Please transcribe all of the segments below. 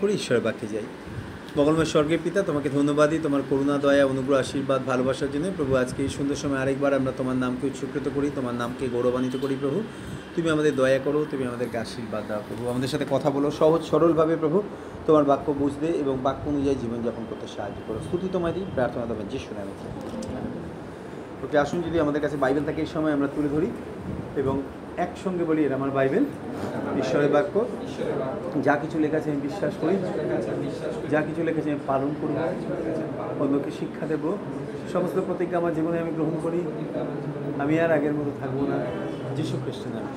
করি ঈশ্বরের বাক্যে যাই। মঙ্গলময় স্বর্গের পিতা, তোমাকে ধন্যবাদই তোমার করুণা, দয়া, অনুগ্রহ, আশীর্বাদ, ভালোবাসার জন্য। প্রভু, আজকে এই সুন্দর সময় আরেকবার আমরা তোমার নামকে উৎসর্গিত করি, তোমার নামকে গৌরবান্বিত করি। প্রভু, তুমি আমাদের দয়া করো, তুমি আমাদেরকে আশীর্বাদ দাও। প্রভু, আমাদের সাথে কথা বলো সহজ সরলভাবে। প্রভু, তোমার বাক্য বুঝতে এবং বাক্য অনুযায়ী জীবনযাপন করতে সাহায্য করো। স্তুতি তোমায় দিই, প্রার্থনা তোমার যিশু নামে। ওকে, আসুন যদি আমাদের কাছে বাইবেল থাকে এই সময় আমরা তুলে ধরি এবং একসঙ্গে বলি, এর আমার বাইবেল, ঈশ্বরের বাক্য। যা কিছু লেখা আছে আমি বিশ্বাস করি, যা কিছু লেখা আছে আমি পালন করব, অন্যকে শিক্ষা দেব। সমস্ত প্রতিজ্ঞা আমার জীবনে আমি গ্রহণ করি। আমি আর আগের মতো থাকবো না, যীশু খ্রিস্টের নামে।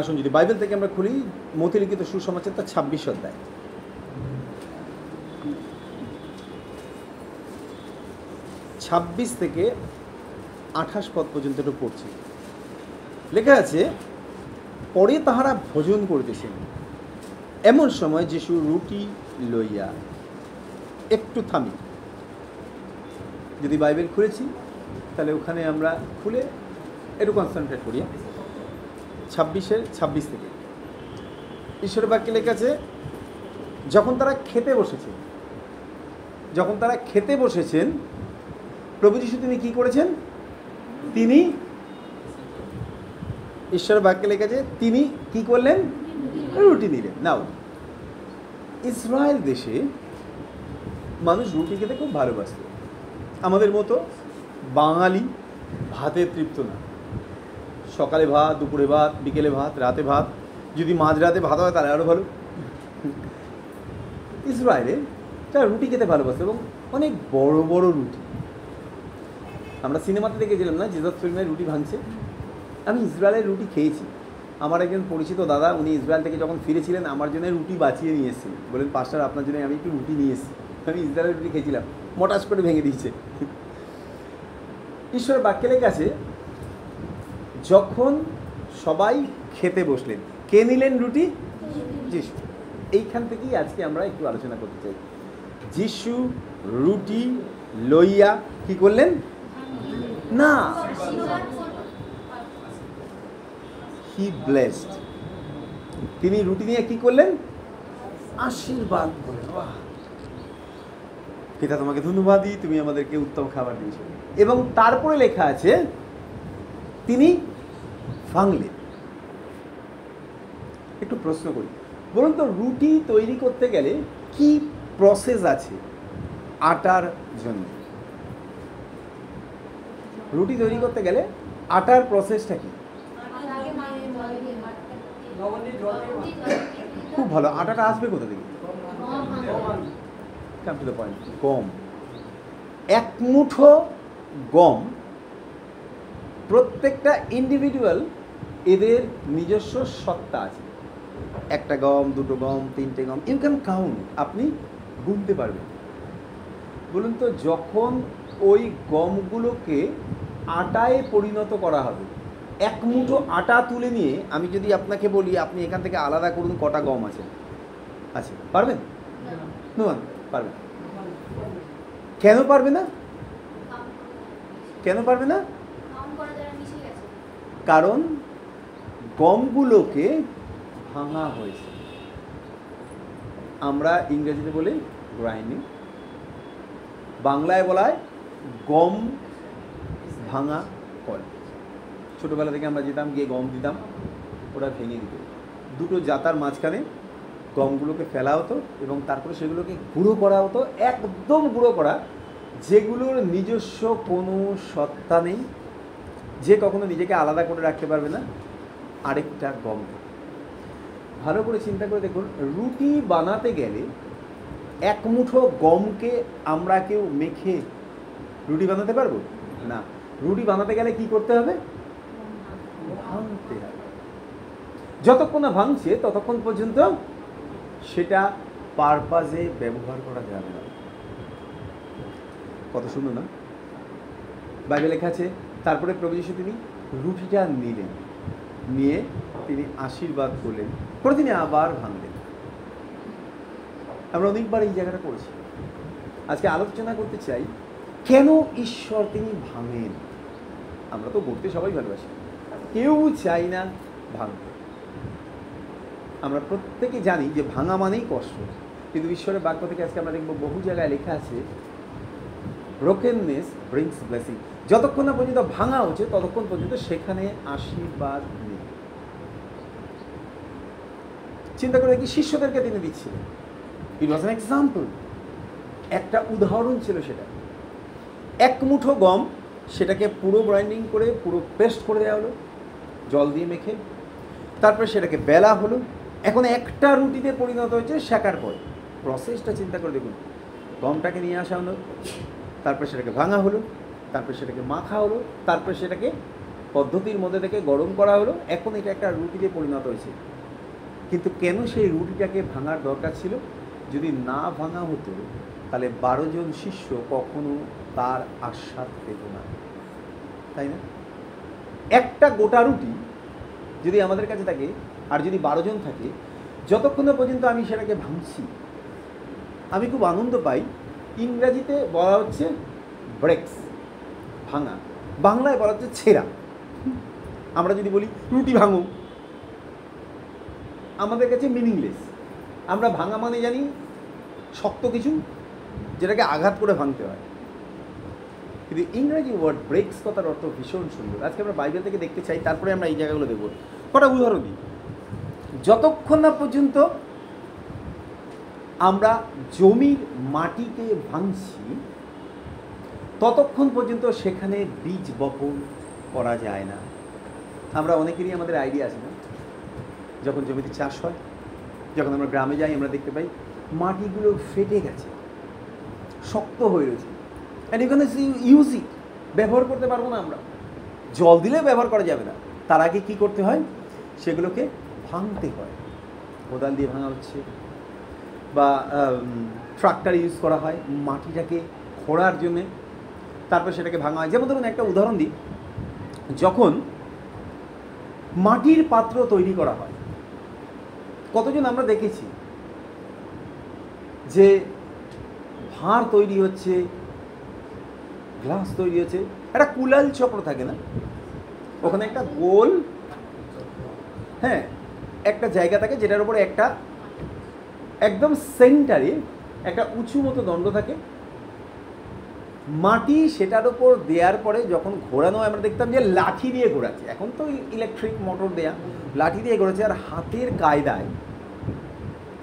আসুন যদি বাইবেল থেকে আমরা খুলি, মথি লিখিত সুসমাচার তার 26 অধ্যায়। ছাব্বিশ থেকে 28 পদ পর্যন্ত একটু পড়ছি। লেখা আছে, পরে তাহারা ভোজন করিতেছেন, এমন সময় যিশু রুটি লইয়া। একটু থামি, যদি বাইবেল খুলেছি তাহলে ওখানে আমরা খুলে একটু কনসেন্ট্রেট করি। 26 থেকে ঈশ্বরের বাক্যে লেখা আছে, যখন তারা খেতে বসেছেন, প্রভু যিশু তিনি কি করেছেন? তিনি, ঈশ্বরের বাক্যে লেখা আছে, তিনি কি করলেন? রুটি নিলেন। নাও, ইসরায়েল দেশে মানুষ রুটি খেতে খুব ভালোবাসত। আমাদের মতো বাঙালি ভাতে তৃপ্ত না। সকালে ভাত, দুপুরে ভাত, বিকেলে ভাত, রাতে ভাত, যদি মাঝরাতে ভাত হয় তাহলে আরও ভালো। ইসরায়েলে তারা রুটি খেতে ভালোবাসে এবং অনেক বড় বড় রুটি। আমরা সিনেমাতে দেখেছিলাম না, জিজাস ফিল্মে রুটি ভাঙছে। আমি ইসরায়েলের রুটি খেয়েছি। আমার একজন পরিচিত দাদা, উনি ইসরায়েল থেকে যখন ফিরেছিলেন আমার জন্য রুটি বাঁচিয়ে নিয়ে এসেছিলেন। বলেন, পাস্টার আপনার জন্য আমি একটু রুটি নিয়ে এসেছি। আমি ইসরায়েলের রুটি খেয়েছিলাম, মটাস করে ভেঙে দিয়েছে। ঈশ্বরের বাক্যে লেখা আছে, যখন সবাই খেতে বসলেন, কে নিলেন রুটি? যিশু। এইখান থেকেই আজকে আমরা একটু আলোচনা করতে চাই। যিশু রুটি লইয়া কি করলেন? না, হি ব্লেসড। তিনি রুটি নিয়ে কি করলেন? আশীর্বাদ করলেন। পিতা, তোমাকে ধন্যবাদ দিই, তুমি আমাদেরকে উত্তম খাবার দিয়েছো। এবং তারপরে লেখা আছে, তিনি ভাঙলেন। একটু প্রশ্ন করি, বলুন তো, রুটি তৈরি করতে গেলে কি প্রসেস আছে আটার জন্য? রুটি তৈরি করতে গেলে আটার প্রসেসটা কি? খুব ভালো। আটাটা আসবে কোথা থেকে? Come to the point. গম। এক মুঠো গম, প্রত্যেকটা ইন্ডিভিজুয়াল এদের নিজস্ব সত্তা আছে। একটা গম, দুটো গম, তিনটে গম, ইউ ক্যান কাউন্ট। আপনি গুনতে পারবেন। বলুন তো, যখন ওই গমগুলোকে আটায় পরিণত করা হবে, এক মুঠো আটা তুলে নিয়ে আমি যদি আপনাকে বলি আপনি এখান থেকে আলাদা করুন কটা গম আছে, পারবেন? পারবেন। কেন পারবে না? কারণ গমগুলোকে ভাঙা হয়েছে। আমরা ইংরেজিতে বলি গ্রাইন্ডিং, বাংলায় বলায় গম ভাঙা কল। ছোটোবেলা থেকে আমরা যেতাম, গিয়ে গম দিতাম, ওরা ভেঙে দিত। দুটো জাতার মাঝখানে গমগুলোকে ফেলা হতো এবং তারপরে সেগুলোকে গুঁড়ো করা হতো, একদম গুঁড়ো করা, যেগুলোর নিজস্ব কোনো সত্তা নেই, যে কখনো নিজেকে আলাদা করে রাখতে পারবে না আরেকটা গম। ভালো করে চিন্তা করে দেখুন, রুটি বানাতে গেলে এক মুঠো গমকে আমরা কেউ মেখে রুটি বানাতে পারবো না। রুটি বানাতে গেলে কি করতে হবে? ভাঙতে হবে। যতক্ষণ না ভাঙছে ততক্ষণ পর্যন্ত সেটা পারপাজে ব্যবহার করা যাবে না। কত সুন্দর না? বাইবেলে লেখা আছে, তারপরে প্রভু যিশু তিনি রুটিটা নিলেন, নিয়ে তিনি আশীর্বাদ করলেন, পরে তিনি আবার ভাঙলেন। আমরা অনেকবার এই জায়গাটা করেছি। আজকে আলোচনা করতে চাই, কেন ঈশ্বর তিনি ভাঙেন। আমরা তো গড়তে সবাই ভালোবাসি, কেউ চাই না ভাঙতে। আমরা প্রত্যেকে জানি যে ভাঙা মানেই কষ্ট, কিন্তু ঈশ্বরের বাক্য থেকে আজকে আমরা দেখব বহু জায়গায় লেখা আছে ব্রোকেননেস ব্রিংস ব্লেসিং। যতক্ষণ না পর্যন্ত ভাঙা হচ্ছে ততক্ষণ পর্যন্ত সেখানে আশীর্বাদ নেই। চিন্তা করে কি শিষ্যদেরকে তিনি দিচ্ছিলেন, ইট ওয়াজ অ্যান এক্সাম্পল, একটা উদাহরণ ছিল। সেটা এক মুঠো গম, সেটাকে পুরো গ্রাইন্ডিং করে পুরো পেস্ট করে দেওয়া হলো জল দিয়ে মেখে, তারপরে সেটাকে বেলা হলো, এখন একটা রুটিতে পরিণত হয়েছে শেখার পরে। প্রসেসটা চিন্তা করে দেখুন, গমটাকে নিয়ে আসা হলো, তারপরে সেটাকে ভাঙা হলো, তারপরে সেটাকে মাখা হলো, তারপরে সেটাকে পদ্ধতির মধ্যে থেকে গরম করা হলো, এখন এটা একটা রুটিতে পরিণত হয়েছে। কিন্তু কেন সেই রুটিটাকে ভাঙার দরকার ছিল? যদি না ভাঙা হতো তাহলে 12 জন শিষ্য কখনো তার আস্বাদ পেত না, তাই না? একটা গোটা রুটি যদি আমাদের কাছে থাকে আর যদি 12 জন থাকে, যতক্ষণ পর্যন্ত আমি সেটাকে ভাঙছি আমি খুব আনন্দ পাই। ইংরাজিতে বলা হচ্ছে ব্রেকস, ভাঙা, বাংলায় বলা হচ্ছে ছেঁড়া। আমরা যদি বলি রুটি ভাঙো, আমাদের কাছে মিনিংলেস। আমরা ভাঙা মানে জানি শক্ত কিছু যেটাকে আঘাত করে ভাঙতে হয়, কিন্তু ইংরাজি ওয়ার্ড ব্রেকস কথার অর্থ ভীষণ সুন্দর। আজকে আমরা বাইবেল থেকে দেখতে চাই, তারপরে আমরা এই জায়গাগুলো দেখব। কটা উদাহরণ দিই। যতক্ষণ না পর্যন্ত আমরা জমির মাটিকে ভাঙছি ততক্ষণ পর্যন্ত সেখানে বীজ বপন করা যায় না। আমরা অনেকেরই আমাদের আইডিয়া আছে না, যখন জমিতে চাষ হয়, যখন আমরা গ্রামে যাই আমরা দেখতে পাই মাটিগুলো ফেটে গেছে, শক্ত হয়ে রয়েছে, অ্যান্ড এখানে ইউজ ইট, ব্যবহার করতে পারবো না আমরা, জল দিলেও ব্যবহার করা যাবে না। তার আগে কী করতে হয়? সেগুলোকে ভাঙতে হয়। কোদাল দিয়ে ভাঙা হচ্ছে বা ট্রাক্টর ইউজ করা হয় মাটিটাকে খোঁড়ার জন্যে, তারপর সেটাকে ভাঙা হয়। যেমন ধরুন একটা উদাহরণ দিই, যখন মাটির পাত্র তৈরি করা হয়, কতজন আমরা দেখেছি যে ভাঁড় তৈরি হচ্ছে, গ্লাস তৈরি হচ্ছে, একটা কুলাল চক্র থাকে না, ওখানে একটা গোল, হ্যাঁ, একটা জায়গা থাকে যেটার উপরে একটা একদম সেন্টারে একটা উঁচু মতো দণ্ড থাকে, মাটি সেটার উপর দেওয়ার পরে যখন ঘোরানো হয় আমরা দেখতাম যে লাঠি দিয়ে ঘোরাচ্ছে। এখন তো ইলেকট্রিক মোটর দেয়া, লাঠি দিয়ে ঘোরাচ্ছে, আর হাতের কায়দায়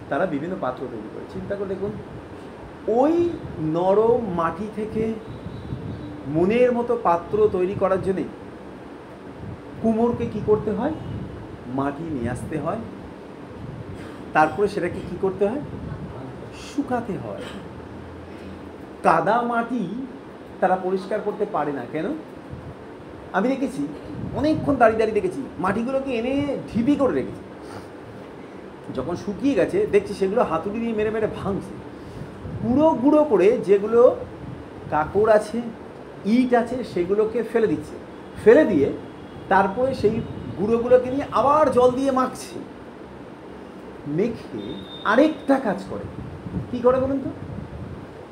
তারা বিভিন্ন পাত্র তৈরি করে। চিন্তা করে দেখুন, ওই নরম মাটি থেকে মনের মতো পাত্র তৈরি করার জন্যে কুমোরকে কি করতে হয়? মাটি নিয়ে আসতে হয়, তারপরে সেটাকে কি করতে হয়? শুকাতে হয়। কাদা মাটি তারা পরিষ্কার করতে পারে না। কেন? আমি দেখেছি অনেকক্ষণ দাঁড়িয়ে দাঁড়িয়ে দেখেছি মাটিগুলোকে এনে ঢিপি করে রেখেছি, যখন শুকিয়ে গেছে দেখছি সেগুলো হাতুড়ি দিয়ে মেরে মেরে ভাঙছে, গুঁড়ো গুঁড়ো করে যেগুলো কাকড় আছে, ইট আছে, সেগুলোকে ফেলে দিচ্ছে, ফেলে দিয়ে তারপরে সেই গুঁড়োগুলোকে নিয়ে আবার জল দিয়ে মাখছে, মেখে আরেকটা কাজ করে। কি করে বলুন তো?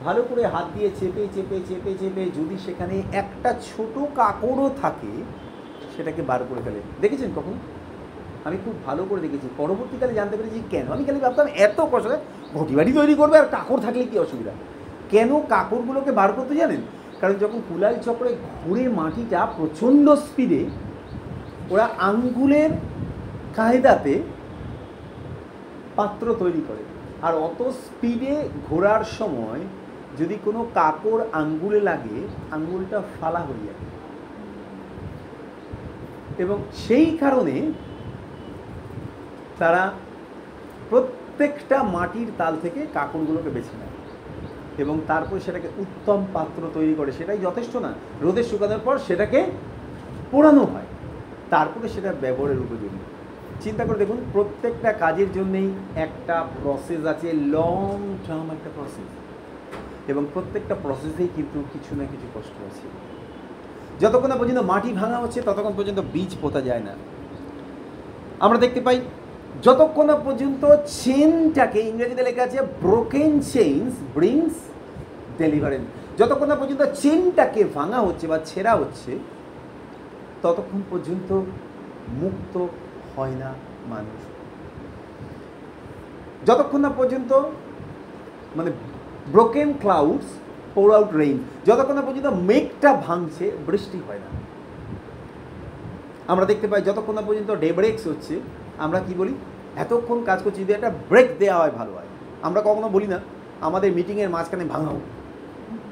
ভালো করে হাত দিয়ে চেপে চেপে চেপে চেপে যদি সেখানে একটা ছোট কাকড়ও থাকে সেটাকে বার করে ফেলে। দেখেছেন কখন? আমি খুব ভালো করে দেখেছি, পরবর্তীকালে জানতে পেরেছি কেন। আমি খালি ভাবতাম এত কষ্ট, ঘটি বাড়ি তৈরি করবে আর কাকড় থাকলে কি অসুবিধা। কেন কাকড়গুলোকে বার করতে জানেন? কারণ যখন কুলাল চক্রে ঘুরে মাটিটা প্রচণ্ড স্পিডে, ওরা আঙ্গুলের কায়দাতে পাত্র তৈরি করে, আর অত স্পিডে ঘোরার সময় যদি কোনো কাকড় আঙ্গুলে লাগে আঙ্গুলটা ফালা হয়ে যায়, এবং সেই কারণে তারা প্রত্যেকটা মাটির তাল থেকে কাকড়গুলোকে বেছে নেয় এবং তারপর সেটাকে উত্তম পাত্র তৈরি করে। সেটাই যথেষ্ট না, রোদে শুকানোর পর সেটাকে পোড়ানো হয়, তারপরে সেটা ব্যবহারের উপযোগী। চিন্তা করে দেখুন, প্রত্যেকটা কাজের জন্যেই একটা প্রসেস আছে, লং টার্ম একটা প্রসেস, এবং প্রত্যেকটা প্রসেসেই কিন্তু কিছু না কিছু কষ্ট আছে। যতক্ষণ না পর্যন্ত মাটি ভাঙা হচ্ছে ততক্ষণ পর্যন্ত বীজ পোতা যায় না। আমরা দেখতে পাই যতক্ষণ না পর্যন্ত চেনটাকে, ইংরেজিতে লেখা আছে ব্রোকেন চেইনস ব্রিংস ডেলিভারেন্স, যতক্ষণ না পর্যন্ত চেনটাকে ভাঙা হচ্ছে বা ছেঁড়া হচ্ছে ততক্ষণ পর্যন্ত মুক্ত হয় না মানুষ। যতক্ষণ না পর্যন্ত মানে ব্রোকেন ক্লাউডস পোর আউট রেইন, যতক্ষণ না পর্যন্ত মেঘটা ভাঙছে বৃষ্টি হয় না। আমরা দেখতে পাই যতক্ষণ না পর্যন্ত ডে ব্রেকস হচ্ছে আমরা কি বলি, এতক্ষণ কাজ করছি, যদি একটা ব্রেক দেওয়া হয় ভালো হয়। আমরা কখনো বলি না আমাদের মিটিংয়ের মাঝখানে ভাঙাও,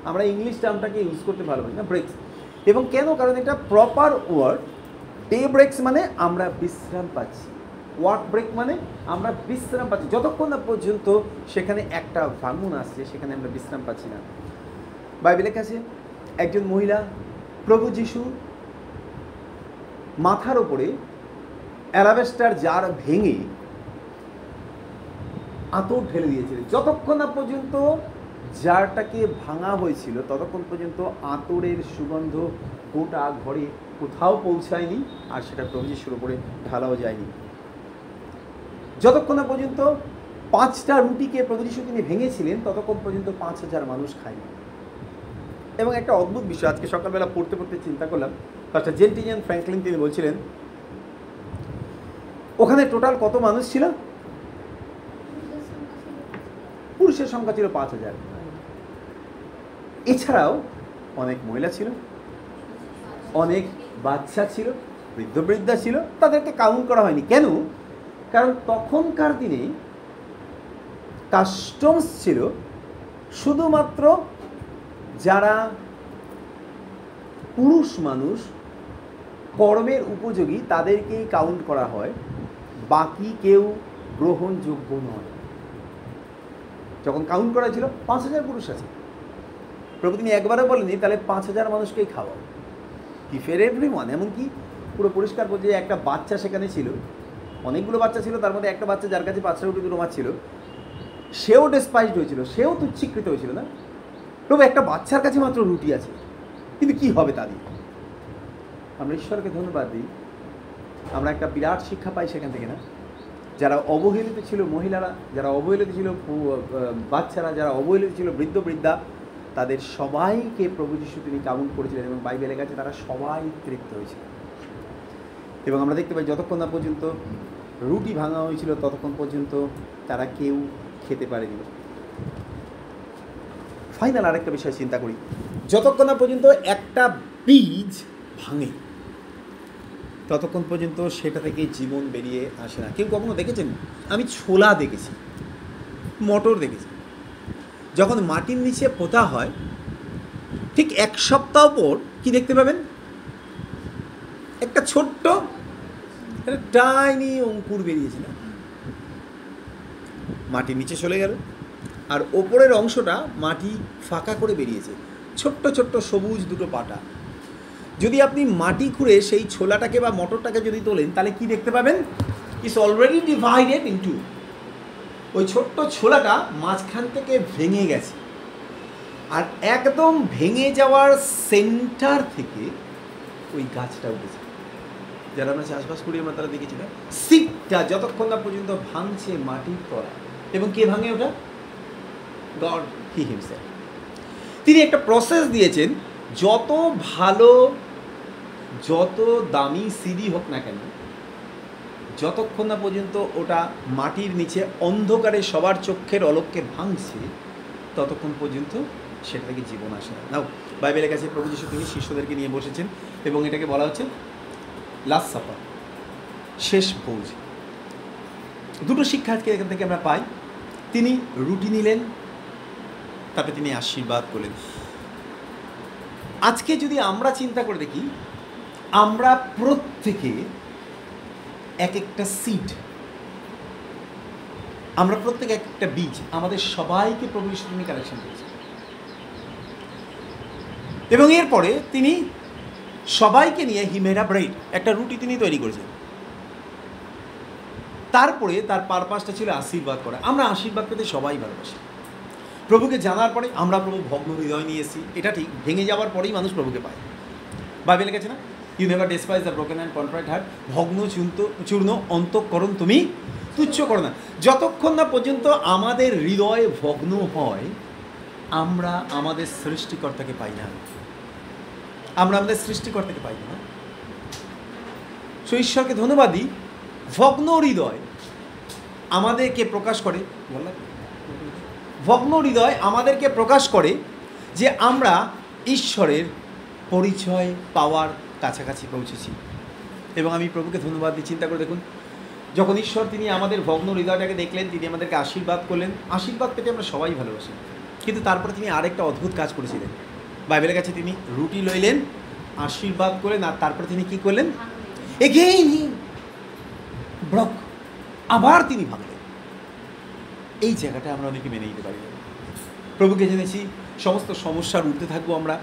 আমরা ইংলিশ টার্মটাকে ইউজ করতে ভালোবাসি না, ব্রেকস। এবং কেন, কারণ এটা প্রপার ওয়ার্ড। ডে ব্রেকস মানে আমরা বিশ্রাম পাচ্ছি, ওয়ার্ক ব্রেক মানে আমরা বিশ্রাম পাচ্ছি, যতক্ষণ না পর্যন্ত সেখানে একটা ভাঙন আসছে সেখানে আমরা বিশ্রাম পাচ্ছি না। বাইবেলের কাছে একজন মহিলা প্রভু যিশু মাথার ওপরে অ্যালাবেস্টার জার ভেঙে আতর ঢেলে দিয়েছিলেন। যতক্ষণ না পর্যন্ত জারটাকে ভাঙা হয়েছিল ততক্ষণ পর্যন্ত আতরের সুগন্ধ গোটা ঘরে কোথাও পৌঁছায়নি, আর সেটা প্রভু যিশুর উপরে ঢালাও যায়নি। যতক্ষণ না পর্যন্ত 5টা রুটিকে প্রভু যিশু তিনি ভেঙেছিলেন ততক্ষণ পর্যন্ত 5000 মানুষ খায়নি। এবং একটা অদ্ভুত বিষয়, আজকে সকালবেলা পড়তে পড়তে চিন্তা করলাম, পাস্টার জেন্টিজেন ফ্র্যাঙ্কলিন তিনি বলছিলেন ওখানে টোটাল কত মানুষ ছিল? পুরুষের সংখ্যা ছিল 5000, এছাড়াও অনেক মহিলা ছিল, অনেক বাচ্চা ছিল, বৃদ্ধ বৃদ্ধা ছিল, তাদেরকে কাউন্ট করা হয়নি। কেন? কারণ তখনকার দিনে কাস্টমস ছিল শুধুমাত্র যারা পুরুষ মানুষ কর্মের উপযোগী তাদেরকেই কাউন্ট করা হয়, বাকি কেউ গ্রহণযোগ্য নয়। যখন কাউন্ট করা ছিল 5000 পুরুষ আছে, প্রভু তিনি একবারও বলেনি তাহলে 5000 মানুষকেই খাওয়াও, কি ফের এভরিওয়ান। এমনকি পুরো পরিষ্কার বলছে যে একটা বাচ্চা সেখানে ছিল, অনেকগুলো বাচ্চা ছিল, তার মধ্যে একটা বাচ্চা যার কাছে 5টা রুটি 2 মাছ ছিল, সেও ডেসপাইজড হয়েছিল, সেও তুচ্ছীকৃত হয়েছিল না। প্রভু একটা বাচ্চার কাছে মাত্র রুটি আছে, কিন্তু কি হবে তা দিয়ে? আমরা ঈশ্বরকে ধন্যবাদ দিই, আমরা একটা বিরাট শিক্ষা পাই সেখান থেকে না। যারা অবহেলিত ছিল মহিলারা, যারা অবহেলিত ছিল বাচ্চারা, যারা অবহেলিত ছিল বৃদ্ধ বৃদ্ধা, তাদের সবাইকে প্রভু যিশু তিনি কাউন্ট করেছিলেন এবং বাইবেলের কাছে তারা সবাই তৃপ্ত হয়েছিল। এবং আমরা দেখতে পাই যতক্ষণ না পর্যন্ত রুটি ভাঙা হয়েছিল ততক্ষণ পর্যন্ত তারা কেউ খেতে পারেনি। ফাইনাল আরেকটা বিষয় চিন্তা করি, যতক্ষণ না পর্যন্ত একটা বীজ ভাঙে ততক্ষণ পর্যন্ত সেটা থেকে জীবন বেরিয়ে আসে না। কেউ কখনো দেখেছেন? আমি ছোলা দেখেছি, মটর দেখেছি, যখন মাটির নিচে পোতা হয় ঠিক 1 সপ্তাহ পর কি দেখতে পাবেন? একটা ছোট্ট টাইনি অঙ্কুর বেরিয়েছে না, মাটির নিচে চলে গেল, আর ওপরের অংশটা মাটি ফাঁকা করে বেরিয়েছে, ছোট্ট ছোট্ট সবুজ 2টো পাতা। যদি আপনি মাটি খুঁড়ে সেই ছোলাটাকে বা মটরটাকে যদি তোলেন তাহলে কি দেখতে পাবেন? It's already divided into. ওই ছোট্ট ছোলাটা মাঝখান থেকে ভেঙে গেছে, আর একদম ভেঙে যাওয়ার সেন্টার থেকে ওই গাছটা উঠেছে। যারা আমরা চাষবাস করি আমরা তারা দেখেছি না, সিডটা যতক্ষণ না পর্যন্ত ভাঙছে মাটির তলায়। এবং কে ভাঙে ওটা? God he himself. তিনি একটা প্রসেস দিয়েছেন, যত ভালো যত দামি সিডি হোক না কেন, যতক্ষণ না পর্যন্ত ওটা মাটির নিচে অন্ধকারে সবার চোখের অলক্ষ্যে ভাঙছে ততক্ষণ পর্যন্ত সেটা থেকে জীবন আসে না। নাও বাইবেলের কাছে প্রভু যিশু তিনি শিষ্যদেরকে নিয়ে বসেছেন এবং এটাকে বলা হচ্ছে লাস্ট সাপার, শেষ ভোজ। 2টো শিক্ষা আজকে এখান থেকে আমরা পাই। তিনি রুটি নিলেন, তারপরে তিনি আশীর্বাদ করলেন। আজকে যদি আমরা চিন্তা করে দেখি, আমরা প্রত্যেকে এক একটা সিড, আমরা প্রত্যেকে এক একটা বীজ, আমাদের সবাইকে প্রভু যিশু তিনি কালেকশন করেছেন। এবং এরপরে তিনি সবাইকে নিয়ে হি মেড আ ব্রেড, একটা রুটি তিনি তৈরি করেছেন। তারপরে তার পারপাসটা ছিল আশীর্বাদ করা। আমরা আশীর্বাদ পেতে সবাই ভালোবাসি। প্রভুকে জানার পরে আমরা প্রভু ভগ্ন হৃদয় নিয়ে এসেছি, এটা ঠিক। ভেঙে যাওয়ার পরেই মানুষ প্রভুকে পায়। বাইবেলে গেছে না, you never despise the broken and contrite heart, ভগ্ন চূর্ণ অন্তঃকরণ তুমি তুচ্ছ করো না। যতক্ষণ না পর্যন্ত আমাদের হৃদয় ভগ্ন হয় আমরা আমাদের সৃষ্টিকর্তাকে পাই না, আমরা আমাদের সৃষ্টিকর্তাকে পাই না। সো ঈশ্বরকে ধন্যবাদ দিই, ভগ্ন হৃদয় আমাদেরকে প্রকাশ করে, ভগ্ন হৃদয় আমাদেরকে প্রকাশ করে যে আমরা ঈশ্বরের পরিচয় পাওয়ার কাছাকাছি পৌঁছেছি। এবং আমি প্রভুকে ধন্যবাদ দিই। চিন্তা করে দেখুন, যখন ঈশ্বর তিনি আমাদের ভগ্ন হৃদয়টাকে দেখলেন, তিনি আমাদেরকে আশীর্বাদ করলেন। আশীর্বাদ পেতে আমরা সবাই ভালোবাসি, কিন্তু তারপরে তিনি আরেকটা অদ্ভুত কাজ করেছিলেন। বাইবেলের কাছে তিনি রুটি লইলেন, আশীর্বাদ করলেন, আর তারপরে তিনি কী করলেন? এগেইন হি ব্রক, আবার তিনি ভাঙলেন। এই জায়গাটা আমরা অনেকে মেনে নিতে পারি না। প্রভুকে জেনেছি সমস্ত সমস্যার ঊর্ধ্বে থাকবো আমরা।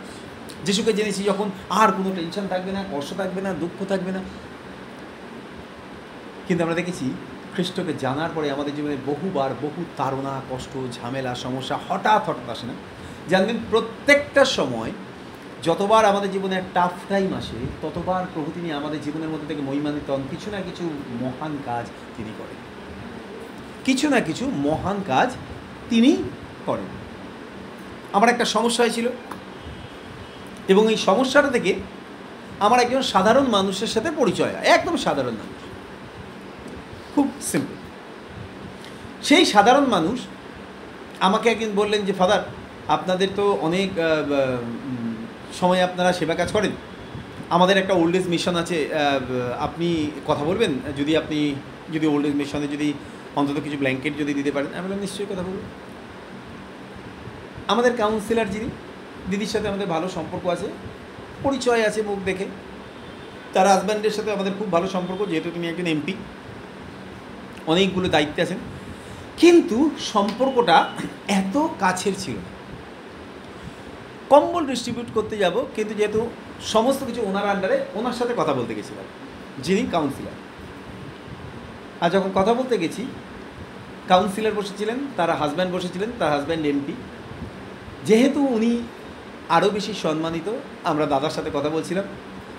যিশুকে জেনেছি যখন আর কোনো টেনশন থাকবে না, কষ্ট থাকবে না, দুঃখ থাকবে না। কিন্তু আমরা দেখেছি খ্রিস্টকে জানার পরে আমাদের জীবনে বহুবার বহু তাড়না, কষ্ট, ঝামেলা, সমস্যা হঠাৎ হঠাৎ আসে না। জানবেন, প্রত্যেকটা সময় যতবার আমাদের জীবনে টাফ টাইম আসে, ততবার প্রভু তিনি আমাদের জীবনের মধ্যে থেকে মহিমান্বিত হন। কিছু না কিছু মহান কাজ তিনি করেন, কিছু না কিছু মহান কাজ তিনি করেন। আমার একটা সমস্যা হয়েছিল, এবং এই সমস্যাটা থেকে আমার একজন সাধারণ মানুষের সাথে পরিচয় হয়। একদম সাধারণ মানুষ, খুব সিম্পল। সেই সাধারণ মানুষ আমাকে একদিন বললেন যে, ফাদার, আপনাদের তো অনেক সময় আপনারা সেবা কাজ করেন, আমাদের একটা ওল্ড এজ মিশন আছে, আপনি কথা বলবেন, যদি ওল্ড এজ মিশনে যদি অন্তত কিছু ব্ল্যাঙ্কেট যদি দিতে পারেন। আমি বললাম, নিশ্চয়ই কথা বলবো। আমাদের কাউন্সিলর যিনি, দিদির সাথে আমাদের ভালো সম্পর্ক আছে, পরিচয় আছে মুখ দেখে। তার হাজব্যান্ডের সাথে আমাদের খুব ভালো সম্পর্ক, যেহেতু তিনি একজন এমপি, অনেকগুলো দায়িত্বে আছেন। কিন্তু সম্পর্কটা এত কাছের ছিল না। কম্বল ডিস্ট্রিবিউট করতে যাব, কিন্তু যেহেতু সমস্ত কিছু ওনার আন্ডারে, ওনার সাথে কথা বলতে গেছিলাম, যিনি কাউন্সিলর। আর যখন কথা বলতে গেছি, কাউন্সিলর বসেছিলেন, তার হাজব্যান্ড বসেছিলেন, তার হাজব্যান্ড এমপি। যেহেতু উনি আরও বেশি সম্মানিত, আমরা দাদার সাথে কথা বলছিলাম।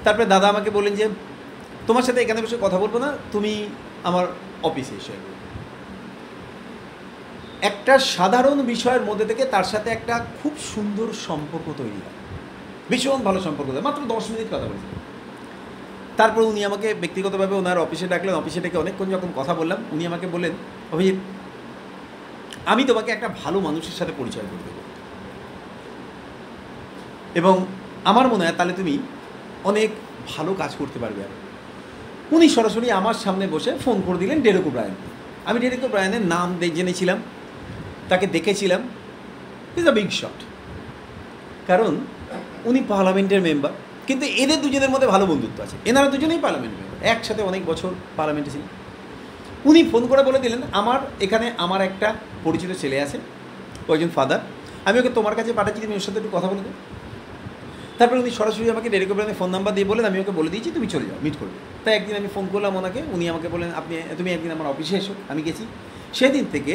তারপরে দাদা আমাকে বললেন যে, তোমার সাথে এখানে বসে কথা বলবো না, তুমি আমার অফিসে এসে। একটা সাধারণ বিষয়ের মধ্যে থেকে তার সাথে একটা খুব সুন্দর সম্পর্ক তৈরি হয়, ভীষণ ভালো সম্পর্ক হয়। মাত্র 10 মিনিট কথা বলছি। তারপর উনি আমাকে ব্যক্তিগতভাবে ওনার অফিসে ডাকলেন। অফিসে ডেকে অনেকক্ষণ যখন কথা বললাম, উনি আমাকে বললেন, অভিজিৎ, আমি তোমাকে একটা ভালো মানুষের সাথে পরিচয় করে দেবো, এবং আমার মনে হয় তাহলে তুমি অনেক ভালো কাজ করতে পারবে। উনি সরাসরি আমার সামনে বসে ফোন করে দিলেন ডেরেক ওব্রায়ান। আমি ডেরেক ওব্রায়ানের নাম জেনেছিলাম, তাকে দেখেছিলাম। ইজ আ বিগ শট, কারণ উনি পার্লামেন্টের মেম্বার, কিন্তু এদের দুজনের মধ্যে ভালো বন্ধুত্ব আছে। এনারা দুজনেই পার্লামেন্ট মেম্বার, একসাথে অনেক বছর পার্লামেন্টে ছিলেন। উনি ফোন করে বলে দিলেন, আমার একটা পরিচিত ছেলে আছে, ও একজন ফাদার, আমি ওকে তোমার কাছে পাঠাচ্ছি, তুমি ওর সাথে একটু কথা বলে দেবো। তারপরে উনি সরাসরি আমাকে ডেরেক ওব্রায়ানের ফোন নাম্বার দিয়ে বলেন, আমি ওকে বলে দিয়েছি তুমি চলে যাও, মিট করবে। তাই একদিন আমি ফোন করলাম ওনাকে, উনি আমাকে বলেন, তুমি একদিন আমার অফিসে এসো। আমি গেছি। সেদিন থেকে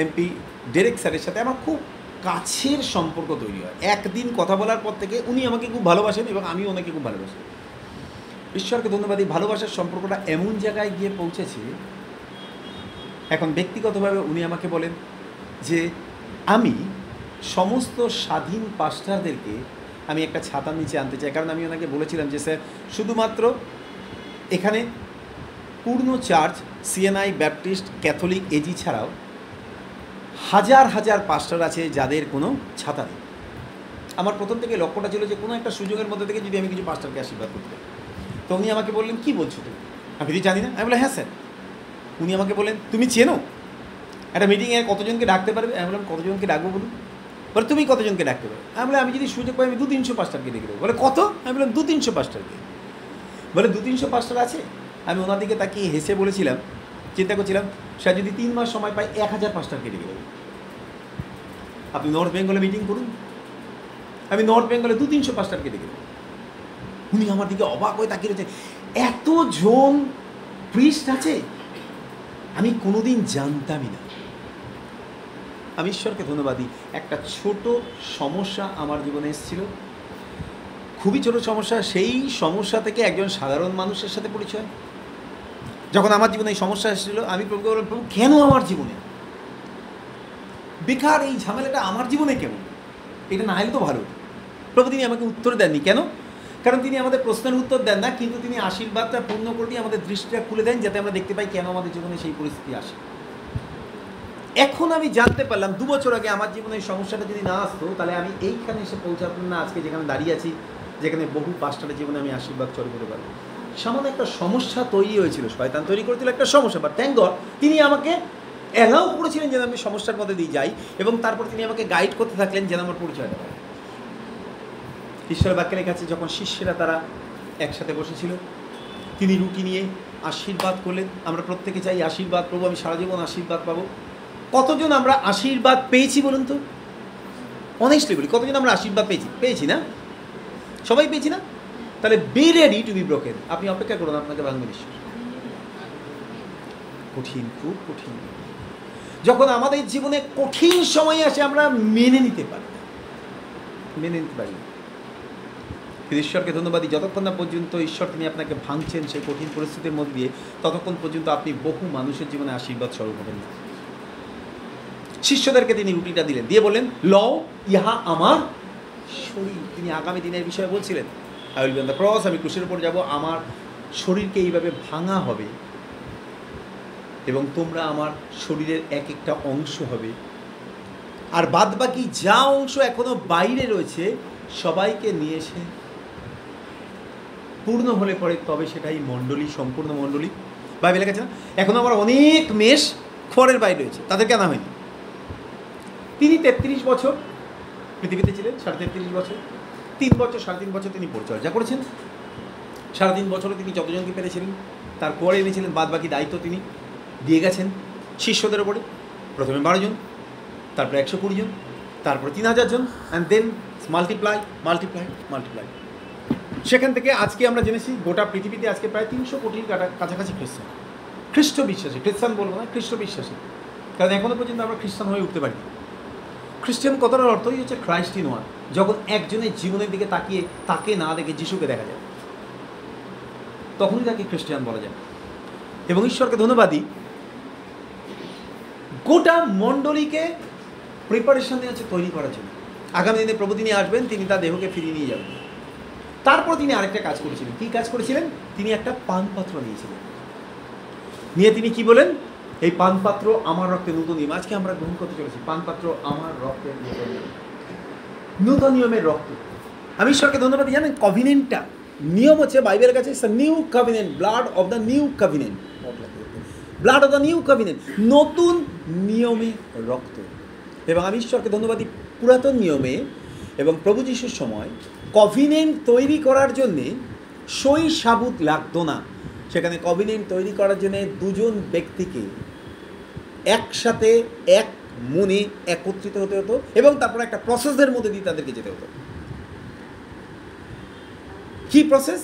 এমপি ডেরেক স্যারের সাথে আমার খুব কাছের সম্পর্ক তৈরি হয়। একদিন কথা বলার পর থেকে উনি আমাকে খুব ভালোবাসেন, এবং আমি ওনাকে খুব ভালোবাসি। ঈশ্বরকে ধন্যবাদ। এই ভালোবাসার সম্পর্কটা এমন জায়গায় গিয়ে পৌঁছেছে, এখন ব্যক্তিগতভাবে উনি আমাকে বলেন যে, আমি সমস্ত স্বাধীন পাস্টারদেরকে আমি একটা ছাতার নিচে আনতে চাই। কারণ আমি ওনাকে বলেছিলাম যে, স্যার, শুধুমাত্র এখানে পূর্ণ church, CNI, Baptist, Catholic, AG ছাড়াও হাজার হাজার পাস্টার আছে যাদের কোনো ছাতা নেই। আমার প্রথম থেকে লক্ষ্যটা ছিল যে কোনো একটা সুযোগের মধ্যে থেকে যদি আমি কিছু পাস্টারকে আশীর্বাদ করতে পারি। তো উনি আমাকে বললেন, কী বলছো তুমি? আমি যদি জানি না। আমি বললাম, হ্যাঁ স্যার। উনি আমাকে বললেন, তুমি চেনো একটা মিটিংয়ে কতজনকে ডাকতে পারবে? আমি বললাম, কতজনকে ডাকবো বলুন। বলে, তুমি কতজনকে ডাকতে পারবে? আমি বললাম, আমি যদি সুযোগ পাই আমি 200-300 পাস্টারকে ডেকে দেবো। বলে, কত? আমি বললাম, 200-300 পাস্টারকে। বলে, 200-300 পাস্টার আছে? আমি ওনার দিকে তাকিয়ে হেসে বলেছিলাম, চিন্তা করছিলাম, সে যদি 3 মাস সময় পাই 1000 পাস্টারকে ডেকে দেবো। আপনি নর্থ বেঙ্গলে মিটিং করুন, আমি নর্থ বেঙ্গলে 200-300 পাস্টারকে ডেকে দেবো। উনি আমার দিকে অবাক হয়ে তাকিয়ে রয়েছে, এতজন প্রিস্ট আছে, আমি কোনোদিন জানতামই না। আমি ঈশ্বরকে ধন্যবাদ দিই। একটা ছোট সমস্যা আমার জীবনে এসেছিল, খুবই ছোট সমস্যা। সেই সমস্যা থেকে একজন সাধারণ মানুষের সাথে পরিচয়। যখন আমার জীবনে এই সমস্যা এসেছিল, আমি প্রভুকে বললাম, প্রভু, কেন আমার জীবনে বেকার এই ঝামেলাটা, আমার জীবনে কেমন? এটা না হলে তো ভালো। প্রভু তিনি আমাকে উত্তর দেননি। কেন? কারণ তিনি আমাদের প্রশ্নের উত্তর দেন না, কিন্তু তিনি আশীর্বাদটা পূর্ণ করে দিয়ে আমাদের দৃষ্টিটা খুলে দেন, যাতে আমরা দেখতে পাই কেন আমাদের জীবনে সেই পরিস্থিতি আসে। এখন আমি জানতে পারলাম 2 বছর আগে আমার জীবনে এই সমস্যাটা যদি না আসতো, তাহলে আমি এইখানে এসে পৌঁছাতাম না, আজকে যেখানে দাঁড়িয়ে আছি, যেখানে বহু পাস্টারের জীবনে আমি আশীর্বাদ চলে করতে পারবো। সামান্য একটা সমস্যা তৈরি হয়েছিল, শয়তান তৈরি করেছিল একটা সমস্যা, বাট থ্যাঙ্ক গড তিনি আমাকে অ্যালাউ করেছিলেন যেন আমি সমস্যার মধ্যে দিয়ে যাই, এবং তারপর তিনি আমাকে গাইড করতে থাকলেন যেন আমার পরিচয়টা পায়। ঈশ্বরের বাক্যে লেখা আছে, যখন শিষ্যেরা তারা একসাথে বসেছিল, তিনি রুটি নিয়ে আশীর্বাদ করলেন। আমরা প্রত্যেকে চাই আশীর্বাদ, প্রভু আমি সারা জীবন আশীর্বাদ পাবো। কতজন আমরা আশীর্বাদ পেয়েছি বলুন তো? অনেস্টলি বলি, কতজন আমরা আশীর্বাদ পেয়েছি না? সবাই পেয়েছি না? তাহলে be ready to be broken. আপনি অপেক্ষা করুন, আপনাকে ভাঙবে নিশ্চয়। কঠিন, খুব কঠিন। যখন আমাদের জীবনে কঠিন সময় আসে, আমরা মেনে নিতে পারি। ঈশ্বরকে ধন্যবাদ, যতক্ষণ না পর্যন্ত ঈশ্বর তিনি আপনাকে ভাঙছেন সেই কঠিন পরিস্থিতির মধ্যে দিয়ে, ততক্ষণ পর্যন্ত আপনি বহু মানুষের জীবনে আশীর্বাদ স্বরূপ হবেন না। শিষ্যদেরকে তিনি রুটিটা দিলেন, দিয়ে বললেন, লও ইহা আমার শরীর। তিনি আগামী দিনের বিষয়ে বলছিলেন, I will be on the cross, আমি ক্রুশের উপর যাব, আমার শরীরকে এইভাবে ভাঙা হবে এবং তোমরা আমার শরীরের এক একটা অংশ হবে, আর বাদ বাকি যা অংশ এখনো বাইরে রয়েছে সবাইকে নিয়ে এসে পূর্ণ হলে পরে তবে সেটাই মণ্ডলী, সম্পূর্ণ মণ্ডলী। বাইবেলে লেখা আছে না, এখনো আমার অনেক মেষ খড়ের বাইরে রয়েছে, তাদেরকে আনা হয়নি। তিনি 33 বছর পৃথিবীতে ছিলেন, 33.5 বছর, 3 বছর 3.5 বছর তিনি পরিচর্যা করেছেন। 3.5 বছরে তিনি যতজনকে পেরেছিলেন তার পরে এনেছিলেন, বাদ বাকি দায়িত্ব তিনি দিয়ে গেছেন শিষ্যদের ওপরে। প্রথমে 12 জন, তারপরে 120 জন, তারপরে 3000 জন, অ্যান্ড দেন মাল্টিপ্লাই। সেখান থেকে আজকে আমরা জেনেছি গোটা পৃথিবীতে আজকে প্রায় 300 কোটির কাছাকাছি খ্রিস্ট বিশ্বাসী, খ্রিস্টান বলবো না, খ্রিস্ট বিশ্বাসী, কারণ এখনো পর্যন্ত আমরা খ্রিস্টান হয়ে উঠতে পারি। খ্রিস্টান কথাটার অর্থই হচ্ছে ক্রাইস্ট ইন ওয়ান, যখন একজনের জীবনের দিকে তাকিয়ে তাকে না দেখে যিশুকে দেখা যায়, তখনই তাকে খ্রিস্টান বলা যায়। এবং ঈশ্বরকে ধন্যবাদই, গোটা মণ্ডলীকে প্রিপারেশন দেওয়া হচ্ছে তৈরি করার জন্য। আগামী দিনে প্রভু তিনি আসবেন, তিনি তার দেহকে ফিরিয়ে নিয়ে যাবেন। তারপর তিনি আরেকটা কাজ করেছিলেন। কী কাজ করেছিলেন? তিনি একটা পানপাত্র নিয়েছিলেন, নিয়ে তিনি কি বলেন, এই পানপাত্র আমার রক্তে নূতন নিয়ম। আজকে আমরা গ্রহণ করতে চলেছি পানপাত্র আমার রক্তের নূতন নিয়মের রক্ত। আমি ঈশ্বরকে ধন্যবাদ। জানেন, কভিনেন্টটা নিয়ম হচ্ছে বাইবেলের কাছে new covenant, blood of the new covenant, blood of the new covenant, নতুন নিয়মের রক্ত। এবং আমি ঈশ্বরকে ধন্যবাদ, পুরাতন নিয়মে এবং প্রভু যিশুর সময় কভিনেন্ট তৈরি করার জন্যে সই সাবুত লাগতো না। সেখানে কভিনেন্ট তৈরি করার জন্য 2 জন ব্যক্তিকে একসাথে এক মনে একত্রিত হতে হতো, এবং তারপর একটা প্রসেসের মধ্যে দিয়ে তাদেরকে যেতে হতো। কি প্রসেস?